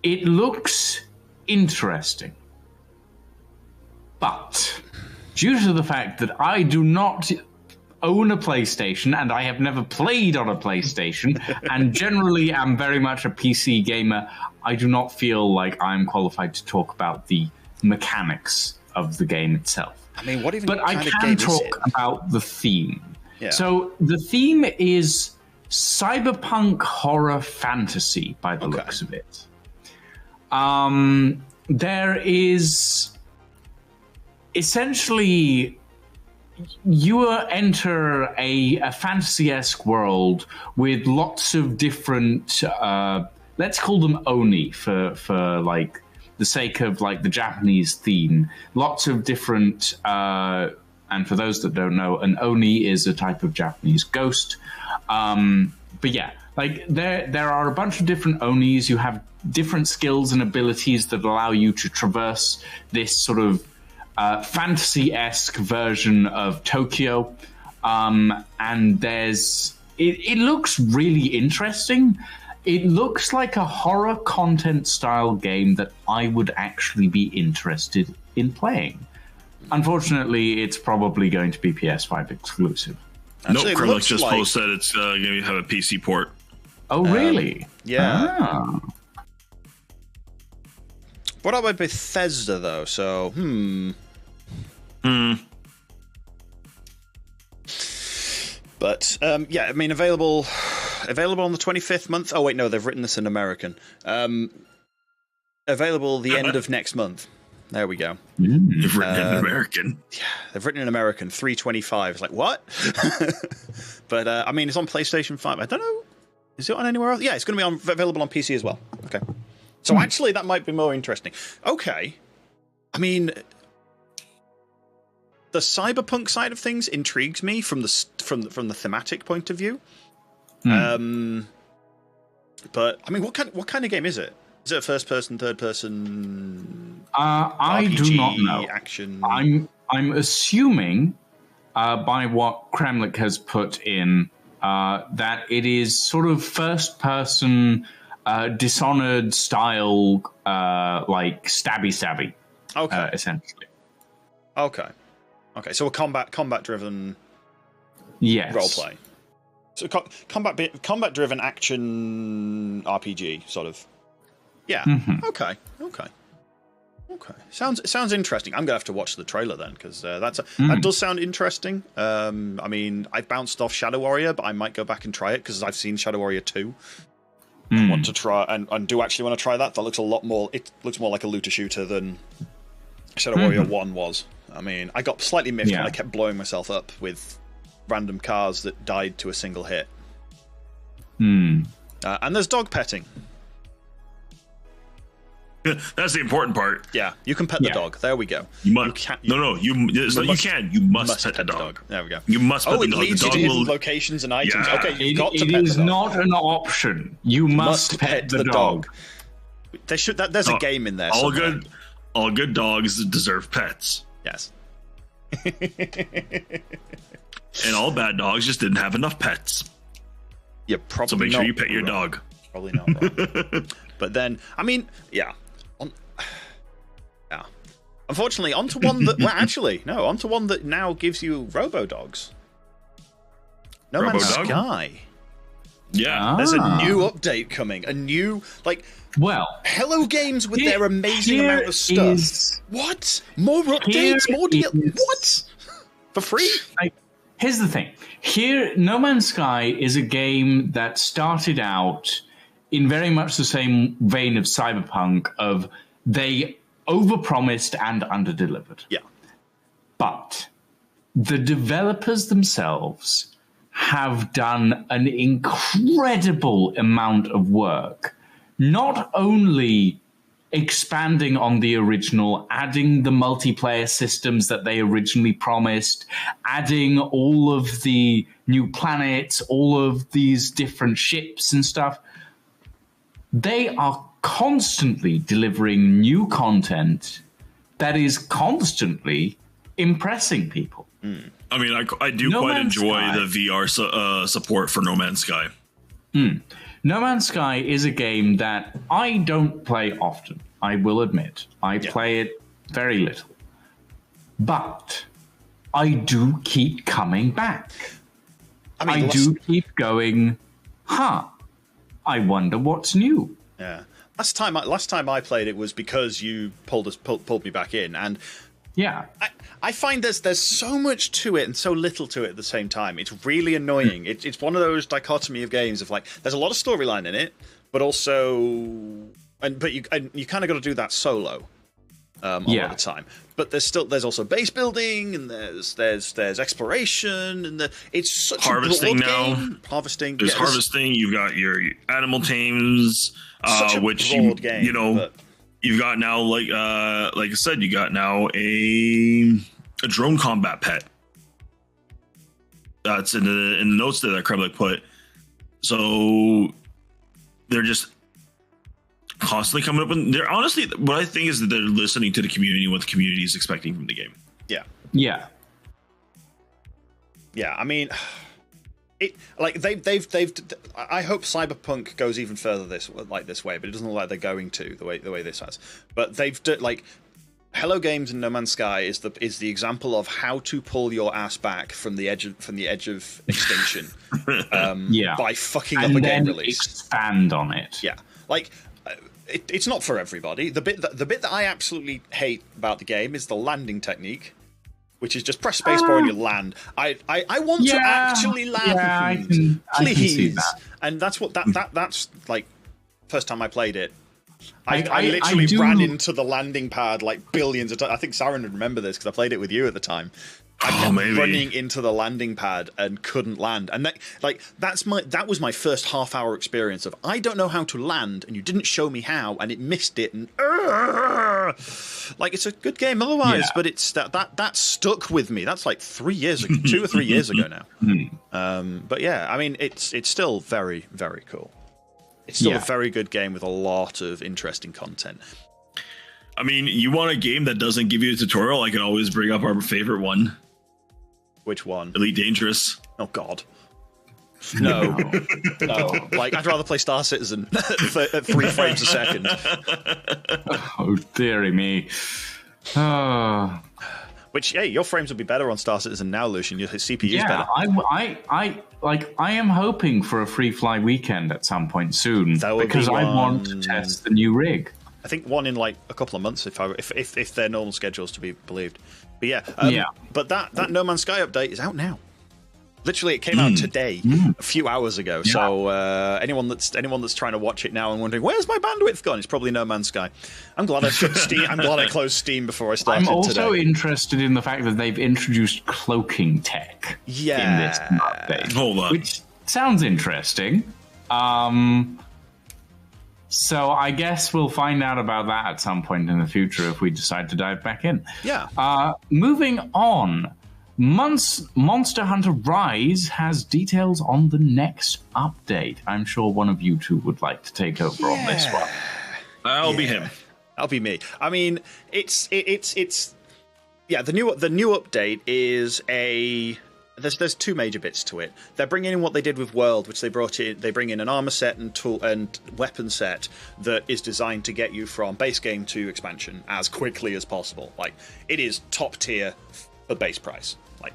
It looks interesting. But due to the fact that I do not own a PlayStation and I have never played on a PlayStation and generally am very much a PC gamer, I do not feel like I'm qualified to talk about the mechanics of the game itself. I mean, what even but kind I of can game talk is it? about the theme. Yeah. So the theme is cyberpunk horror fantasy by the looks of it. There is essentially you enter a fantasy-esque world with lots of different let's call them oni for like the sake of like the Japanese theme. Lots of different and for those that don't know, an oni is a type of Japanese ghost. But yeah, like there are a bunch of different onis. You have different skills and abilities that allow you to traverse this sort of fantasy-esque version of Tokyo. And it looks really interesting. It looks like a horror content style game that I would actually be interested in playing. Unfortunately, it's probably going to be PS5 exclusive. Nope, Krillix just posted it's going to have a PC port. Oh, really? Yeah. Ah. What about Bethesda, though? So, But, yeah, I mean, available on the 25th month. Oh, wait, no, they've written this in American. Available the end of next month. There we go. They've written in American. Yeah, they've written in American. 325. It's like, what? But, I mean, it's on PlayStation 5. I don't know. Is it on anywhere else? Yeah, it's going to be available on PC as well. Okay. So, actually, that might be more interesting. Okay. I mean, the cyberpunk side of things intrigues me from the thematic point of view. But, I mean, what kind of game is it? Is it a first person, third person? I RPG, do not know. Action. I'm assuming by what Kremlik has put in that it is sort of first person, Dishonored style, like stabby. Okay. Essentially. Okay. So a combat driven. Yes. Roleplay. So combat driven action RPG sort of. Yeah. Okay. Sounds interesting. I'm gonna have to watch the trailer then because that does sound interesting. I mean, I've bounced off Shadow Warrior, but I might go back and try it because I've seen Shadow Warrior 2. I want to try and do actually want to try that. That looks a lot more. It looks more like a looter shooter than Shadow Warrior 1 was. I mean, I got slightly miffed when I kept blowing myself up with random cars that died to a single hit. And there's dog petting. That's the important part. Yeah, you can pet the dog. There we go. You must. You can. You must pet the dog. There we go. You must pet the it dog. leads The you dog to will... locations and items. Yeah. Okay, you've got to pet it is the dog. not an option. You must pet the dog. They should. There's a game in there. All good dogs deserve pets. Yes. And all bad dogs just didn't have enough pets. You're probably so make sure you pet your wrong. dog. Probably not wrong. But then, I mean, yeah. Unfortunately, onto one that onto one that now gives you Robo Dogs. No Man's Sky. Yeah. There's a new update coming. A new Hello Games with their amazing amount of stuff. What? More updates? More what? For free? Here's the thing. No Man's Sky is a game that started out in very much the same vein of Cyberpunk of they overpromised and underdelivered. Yeah. But the developers themselves have done an incredible amount of work, not only expanding on the original, adding the multiplayer systems that they originally promised, adding all of the new planets, all of these different ships and stuff. They are constantly delivering new content that is constantly impressing people. I mean, I do quite enjoy the VR support for No Man's Sky. No Man's Sky is a game that I don't play often, I will admit. I play it very little. But I do keep coming back. I do keep going, I wonder what's new. Yeah. Last time I played it was because you pulled me back in, and Yeah. I find there's so much to it and so little to it at the same time. It's really annoying. It's one of those dichotomy of games of like there's a lot of storyline in it, but also you kind of got to do that solo a lot of the time. But there's also base building and there's exploration and it's such harvesting a broad game. Harvesting. There's harvesting. You've got your animal tames, which broad game, you've got now, like I said, you got now a drone combat pet. That's in the notes that Kreblik put. So they're just constantly coming up with. They're honestly, what I think is that they're listening to the community, what the community is expecting from the game. Yeah. I mean, it like they've. I hope Cyberpunk goes even further this way, but it doesn't look like they're going to the way this has. But they've like Hello Games and No Man's Sky is the example of how to pull your ass back from the edge of extinction. By fucking up a game release. Expand on it. Yeah, like. It's not for everybody. The bit that I absolutely hate about the game is the landing technique, which is just press spacebar and you land. I want to actually land, please. I can see that. And that's what that's like. First time I played it, I literally ran into the landing pad like billions of times. I think Sarin would remember this because I played it with you at the time. I kept running into the landing pad and couldn't land, and that was my first half-hour experience of I don't know how to land, and you didn't show me how, and it missed it, and like it's a good game otherwise, but it's that stuck with me. That's like 3 years ago, 2 or 3 years ago now. But yeah, I mean it's still very, very cool. It's still a very good game with a lot of interesting content. I mean, you want a game that doesn't give you a tutorial? I can always bring up our favorite one. Which one? Elite Dangerous. Oh God. No. Like I'd rather play Star Citizen at 3 frames a second. Oh dearie me. Which, hey, your frames will be better on Star Citizen now, Lucian. Your CPU's better. I am hoping for a free fly weekend at some point soon because I want to test the new rig. I think one in like a couple of months, if their normal schedule's to be believed. But but that No Man's Sky update is out now. Literally, it came out today, a few hours ago. Yeah. So anyone that's trying to watch it now and wondering where's my bandwidth gone, it's probably No Man's Sky. I'm glad I shut Steam. I'm glad I closed Steam before I started. I'm also interested in the fact that they've introduced cloaking tech in this update. Hold on, which sounds interesting. So I guess we'll find out about that at some point in the future if we decide to dive back in. Yeah. Moving on. Monster Hunter Rise has details on the next update. I'm sure one of you two would like to take over on this one. That'll be him. That'll be me. I mean, it's the new update is there's 2 major bits to it. They're bringing in what they did with World, which they bring in an armor set and tool and weapon set that is designed to get you from base game to expansion as quickly as possible. Like it is top tier for base price. Like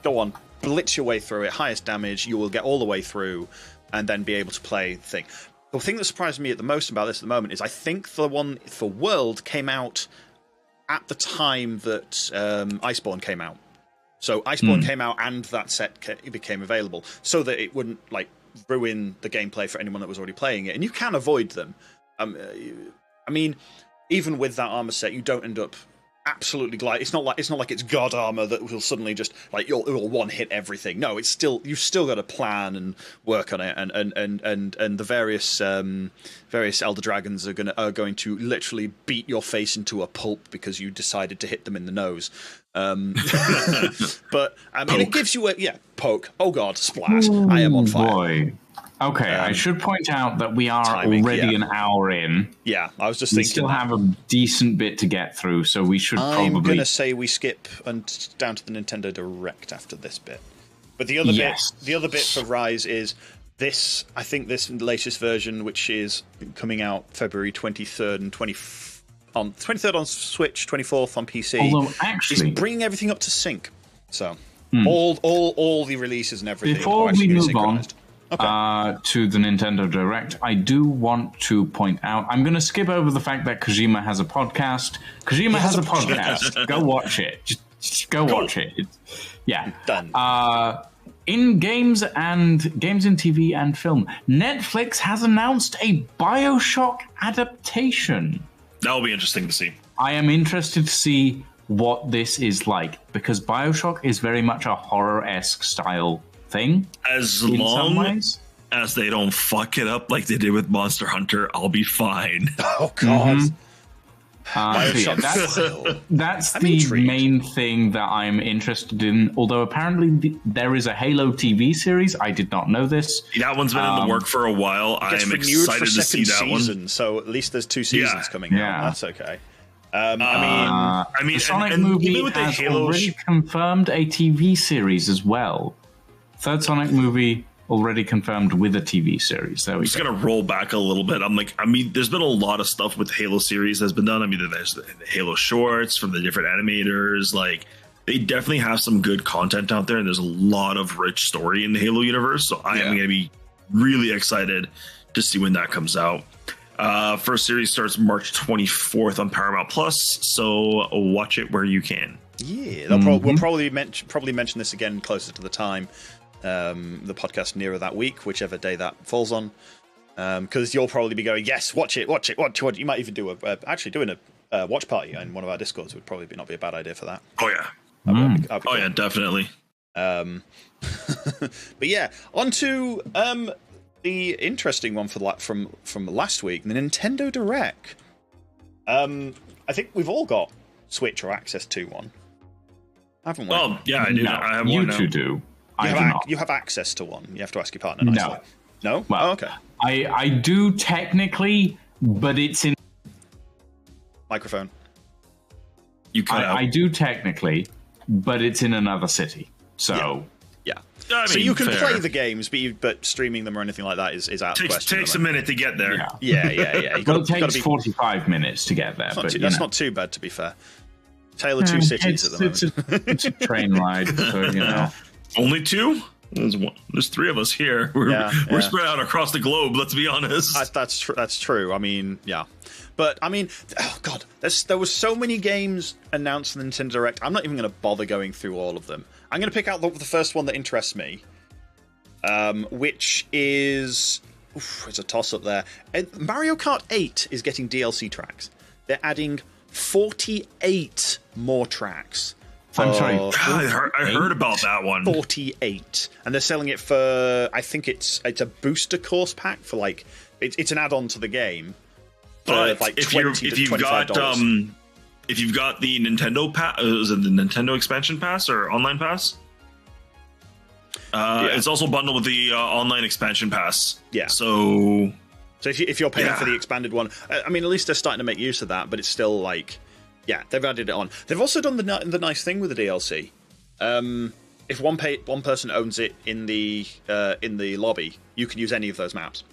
go on, blitz your way through it, highest damage, you will get all the way through and then be able to play the thing. The thing that surprised me the most about this at the moment is I think the one for World came out at the time that Iceborne came out. So Iceborne came out and that set became available so that it wouldn't like ruin the gameplay for anyone that was already playing it. And you can avoid them. I mean, even with that armor set, you don't end up absolutely glide. It's not like it's god armor that will suddenly just like it will one hit everything. No, it's still you've still got to plan and work on it, and the various elder dragons are going to literally beat your face into a pulp because you decided to hit them in the nose. But I mean, it gives you a poke. Oh god, splash! I am on fire. Boy. Okay, I should point out that we are already an hour in. Yeah, I was just thinking. We still have a decent bit to get through, so we should probably... I'm going to say we skip down to the Nintendo Direct after this bit. But the other bit for Rise is this, I think this latest version, which is coming out February 23rd and 23rd on Switch, 24th on PC, although actually, is bringing everything up to sync. So all the releases and everything before we move on, to the Nintendo Direct. I do want to point out, I'm going to skip over the fact that Kojima has a podcast. Kojima has a podcast. Go watch it. Just go watch it. Yeah. Done. In games in TV and film, Netflix has announced a BioShock adaptation. That'll be interesting to see. I am interested to see what this is like, because BioShock is very much a horror-esque style thing. As long as they don't fuck it up like they did with Monster Hunter, I'll be fine. Oh, God. That's the main thing that I'm interested in. Although apparently there is a Halo TV series. I did not know this. That one's been in the work for a while. I am excited to see that one. So at least there's 2 seasons coming out. That's okay. I mean, the Sonic movie has already confirmed a TV series as well. Third Sonic movie already confirmed with a TV series. There we go. I'm just going to roll back a little bit. There's been a lot of stuff with the Halo series that's been done. I mean, there's the Halo shorts from the different animators. Like, they definitely have some good content out there, and there's a lot of rich story in the Halo universe. So I am going to be really excited to see when that comes out. First series starts March 24th on Paramount Plus, so watch it where you can. Yeah, we'll probably mention this again closer to the time. The podcast nearer that week, whichever day that falls on, because you'll probably be going, yes, watch it. You might even do doing a watch party in one of our Discords would probably not be a bad idea for that. Oh yeah, that'd be cool. Yeah, definitely. But yeah, on to the interesting one from last week, the Nintendo Direct. I think we've all got Switch or access to one, haven't we? Oh yeah, I do. No, I have you one now. two do. You have access to one. You have to ask your partner. Nicely. No. Well, okay. I do technically, but it's in microphone. You cut out. I do technically, but it's in another city. So yeah. I mean, so you can fair. play the games, but streaming them or anything like that is out of the question. Takes a minute to get there. Yeah. It takes 45 minutes to get there. That's not too bad, to be fair. Tale of two cities at the moment. It's a train ride, so you know. Only 2? There's 3 of us here. We're spread out across the globe. Let's be honest. That's true. I mean, yeah, but I mean, oh god, there was so many games announced in the Nintendo Direct. I'm not even going to bother going through all of them. I'm going to pick out the first one that interests me, which is it's a toss up there. Mario Kart 8 is getting DLC tracks. They're adding 48 more tracks. I'm sorry. I heard about that one. 48, and they're selling it for. I think it's a booster course pack for like it's an add-on to the game. But like if you've got the Nintendo pass, is it the Nintendo expansion pass or online pass? It's also bundled with the online expansion pass. Yeah. So if you're paying for the expanded one, I mean, at least they're starting to make use of that. But it's still like. Yeah, they've added it on. They've also done the nice thing with the DLC. If one person owns it in the lobby, you can use any of those maps.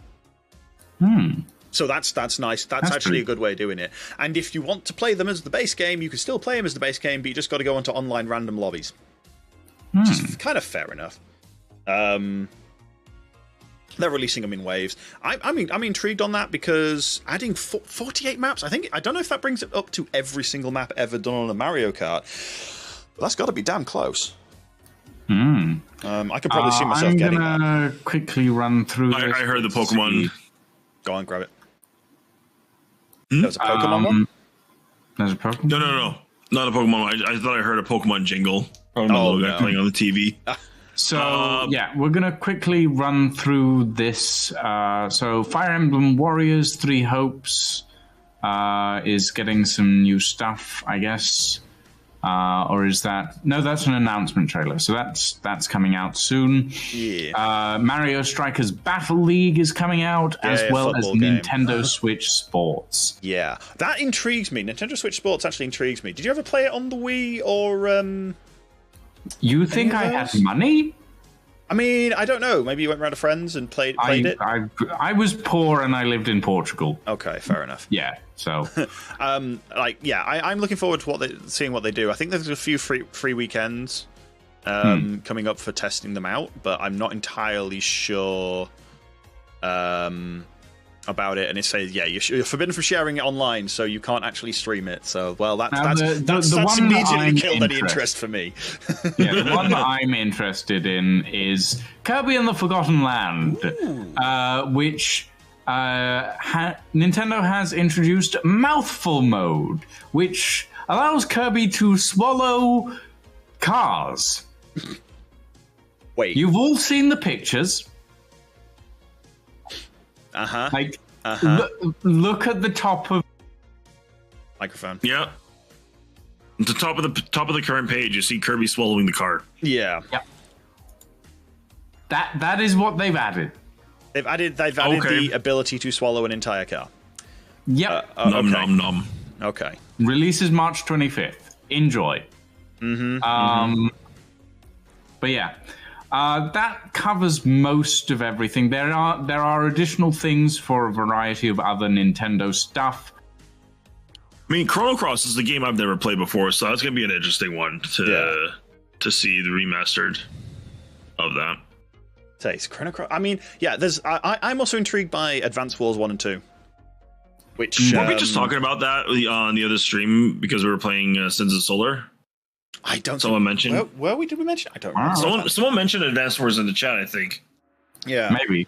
So that's nice. That's actually a good way of doing it. And if you want to play them as the base game, you can still play them as the base game, but you just got to go onto online random lobbies, which is kind of fair enough. They're releasing them in waves. I'm intrigued on that because adding 48 maps, I don't know if that brings it up to every single map ever done on a Mario Kart. But that's got to be damn close. I could probably see myself getting that. I'm going to quickly run through this. I heard the Pokemon. Go on, grab it. There's a Pokemon one? There's a Pokemon? No. Not a Pokemon. I thought I heard a Pokemon jingle. Probably my little guy playing on the TV. So, we're going to quickly run through this. So, Fire Emblem Warriors 3 Hopes is getting some new stuff, I guess. Or is that... No, that's an announcement trailer. So, that's coming out soon. Yeah. Mario Strikers Battle League is coming out, as well as Nintendo Switch Sports. Yeah. That intrigues me. Nintendo Switch Sports actually intrigues me. Did you ever play it on the Wii or... You think I had money? I mean, I don't know. Maybe you went around to friends and played it? I was poor and I lived in Portugal. Okay, fair enough. Yeah, so... I'm looking forward to seeing what they do. I think there's a few free weekends coming up for testing them out, but I'm not entirely sure about it. And it says, yeah, you're forbidden from sharing it online, so you can't actually stream it. So, well, that's immediately killed any interest for me. Yeah, the one that I'm interested in is Kirby and the Forgotten Land, which Nintendo has introduced Mouthful Mode, which allows Kirby to swallow cars. Wait. You've all seen the pictures. Look at the top of microphone. Yeah. At the top of the current page, you see Kirby swallowing the car. Yeah. Yep. That is what they've added. They've added the ability to swallow an entire car. Yep. Nom nom nom. Okay. Releases March 25th. Enjoy. But yeah. That covers most of everything. There are additional things for a variety of other Nintendo stuff. I mean, Chrono Cross is the game I've never played before, so that's going to be an interesting one to see the remastered of that. Taste Chrono Cross. I mean, yeah. I'm also intrigued by Advance Wars 1 and 2. Which were we just talking about that on the other stream because we were playing Sins of Solar? I don't. Someone mentioned. Did we mention? I don't know. Someone mentioned Advance Wars in the chat, I think. Yeah, maybe.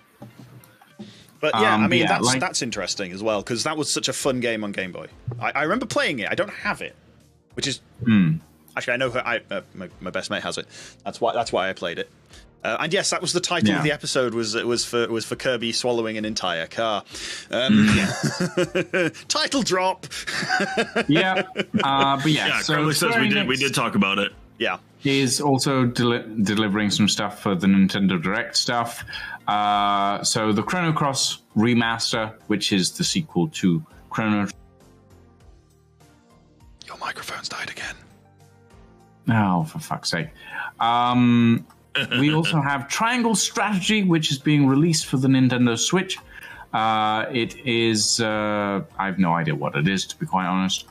But yeah, I mean that's interesting as well because that was such a fun game on Game Boy. I remember playing it. I don't have it, which is actually I know my best mate has it. That's why I played it. And yes, that was the title of the episode. Was for Kirby swallowing an entire car. Title drop. But yeah. So Carly says we did talk about it. Yeah, is also delivering some stuff for the Nintendo Direct stuff. So the Chrono Cross remaster, which is the sequel to Chrono. Your microphone's died again. Oh, for fuck's sake. We also have Triangle Strategy, which is being released for the Nintendo Switch. It is... I have no idea what it is, to be quite honest.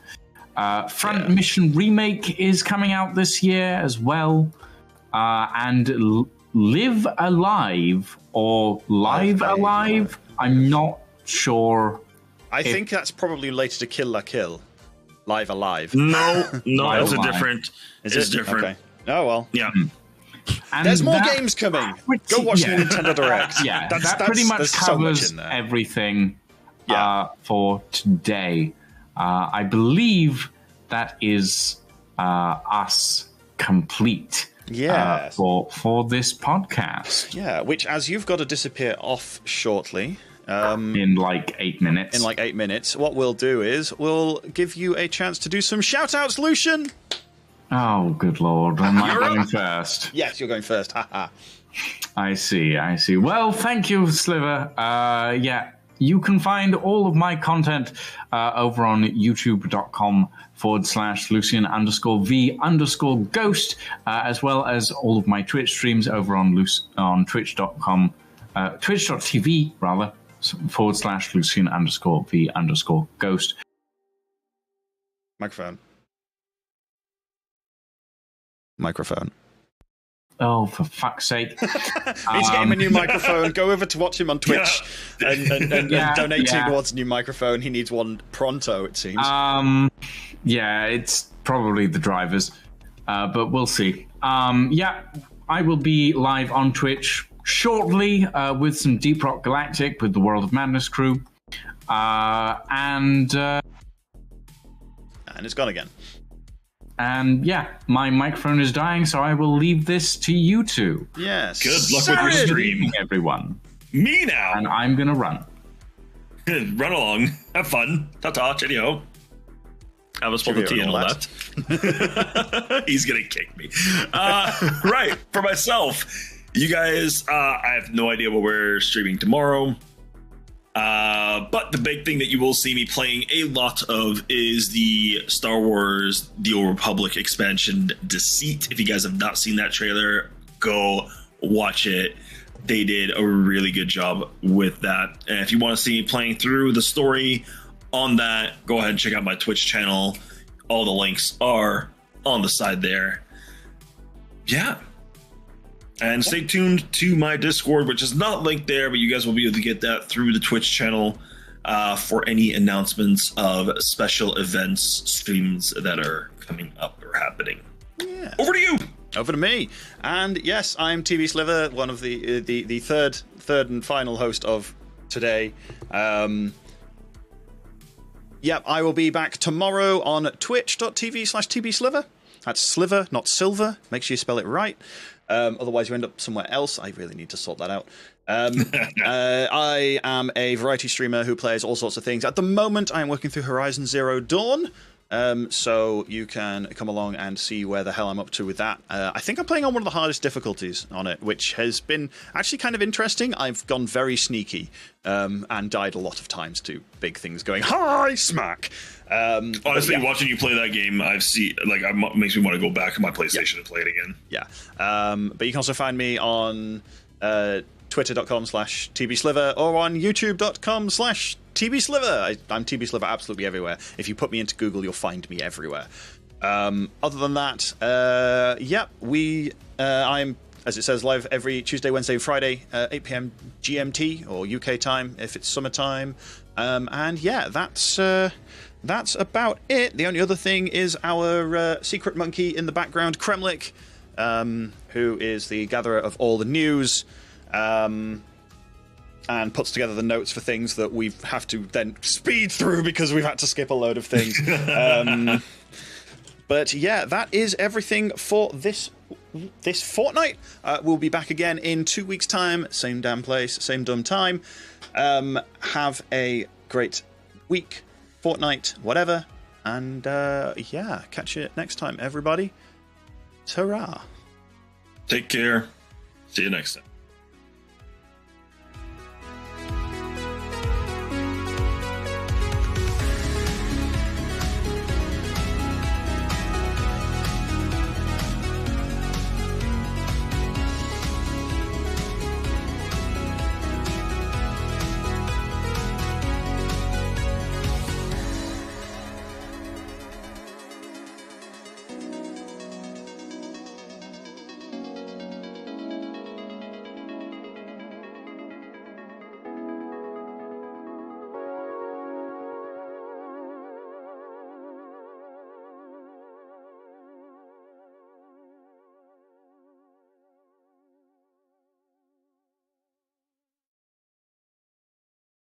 Front Mission Remake is coming out this year as well. And Live Alive, or Live Alive? I'm not sure. I think that's probably related to Kill La Kill. Live Alive. No, Live it's Alive. different. It's different. Okay. Oh, well. Yeah. And there's more games coming. Go watch the Nintendo Direct. Yeah, that pretty much covers everything for today. I believe that is us complete for this podcast. Yeah, which, as you've got to disappear off shortly. In like 8 minutes. What we'll do is we'll give you a chance to do some shout-outs, Lucian. Oh, good lord. Am I going first? Yes, you're going first. Haha. I see. Well, thank you, Sliver. You can find all of my content over on youtube.com/Lucian_V_Ghost, as well as all of my Twitch streams over on twitch.com, twitch.tv, rather, /Lucian_V_Ghost. Microphone. Oh, for fuck's sake. He's getting a new microphone. Go over to watch him on Twitch and donate towards a new microphone. He needs one pronto, it seems. It's probably the drivers, but we'll see. I will be live on Twitch shortly with some Deep Rock Galactic with the World of Madness crew. And it's gone again. And my microphone is dying, so I will leave this to you two. Yes. Good luck with your stream, everyone. Me now. And I'm gonna run. Run along. Have fun. Ta-ta. Cheerio. Have a spill the tea and all that. He's gonna kick me. Right. For myself, you guys, I have no idea what we're streaming tomorrow. But the big thing that you will see me playing a lot of is the Star Wars The Old Republic expansion Deceit. If you guys have not seen that trailer, go watch it. They did a really good job with that. And if you want to see me playing through the story on that, go ahead and check out my Twitch channel. All the links are on the side there. Yeah, And stay tuned to my Discord, which is not linked there, but you guys will be able to get that through the Twitch channel for any announcements of special events, streams that are coming up or happening. Yeah. Over to you. Over to me. And yes, I'm TBSliver, one of the third and final host of today. Yep, I will be back tomorrow on twitch.tv/TBSliver. That's sliver, not silver. Make sure you spell it right. Otherwise, you end up somewhere else. I really need to sort that out. I am a variety streamer who plays all sorts of things. At the moment, I am working through Horizon Zero Dawn. So you can come along and see where the hell I'm up to with that. I think I'm playing on one of the hardest difficulties on it, which has been actually kind of interesting. I've gone very sneaky and died a lot of times to big things going, hi, smack. Honestly, watching you play that game, makes me want to go back to my PlayStation and play it again. Yeah. But you can also find me on twitter.com/TBSliver or on youtube.com/TBSliver. I'm TBSliver absolutely everywhere. If you put me into Google, you'll find me everywhere. Other than that, I'm, as it says, live every Tuesday, Wednesday, Friday, 8 p.m. GMT or UK time if it's summertime. And yeah, that's about it. The only other thing is our secret monkey in the background, Kremlik, who is the gatherer of all the news. And puts together the notes for things that we have to then speed through because we've had to skip a load of things. But yeah, that is everything for this fortnight. We'll be back again in 2 weeks' time. Same damn place, same dumb time. Have a great week, fortnight, whatever. And catch you next time, everybody. Ta-ra. Take care. See you next time.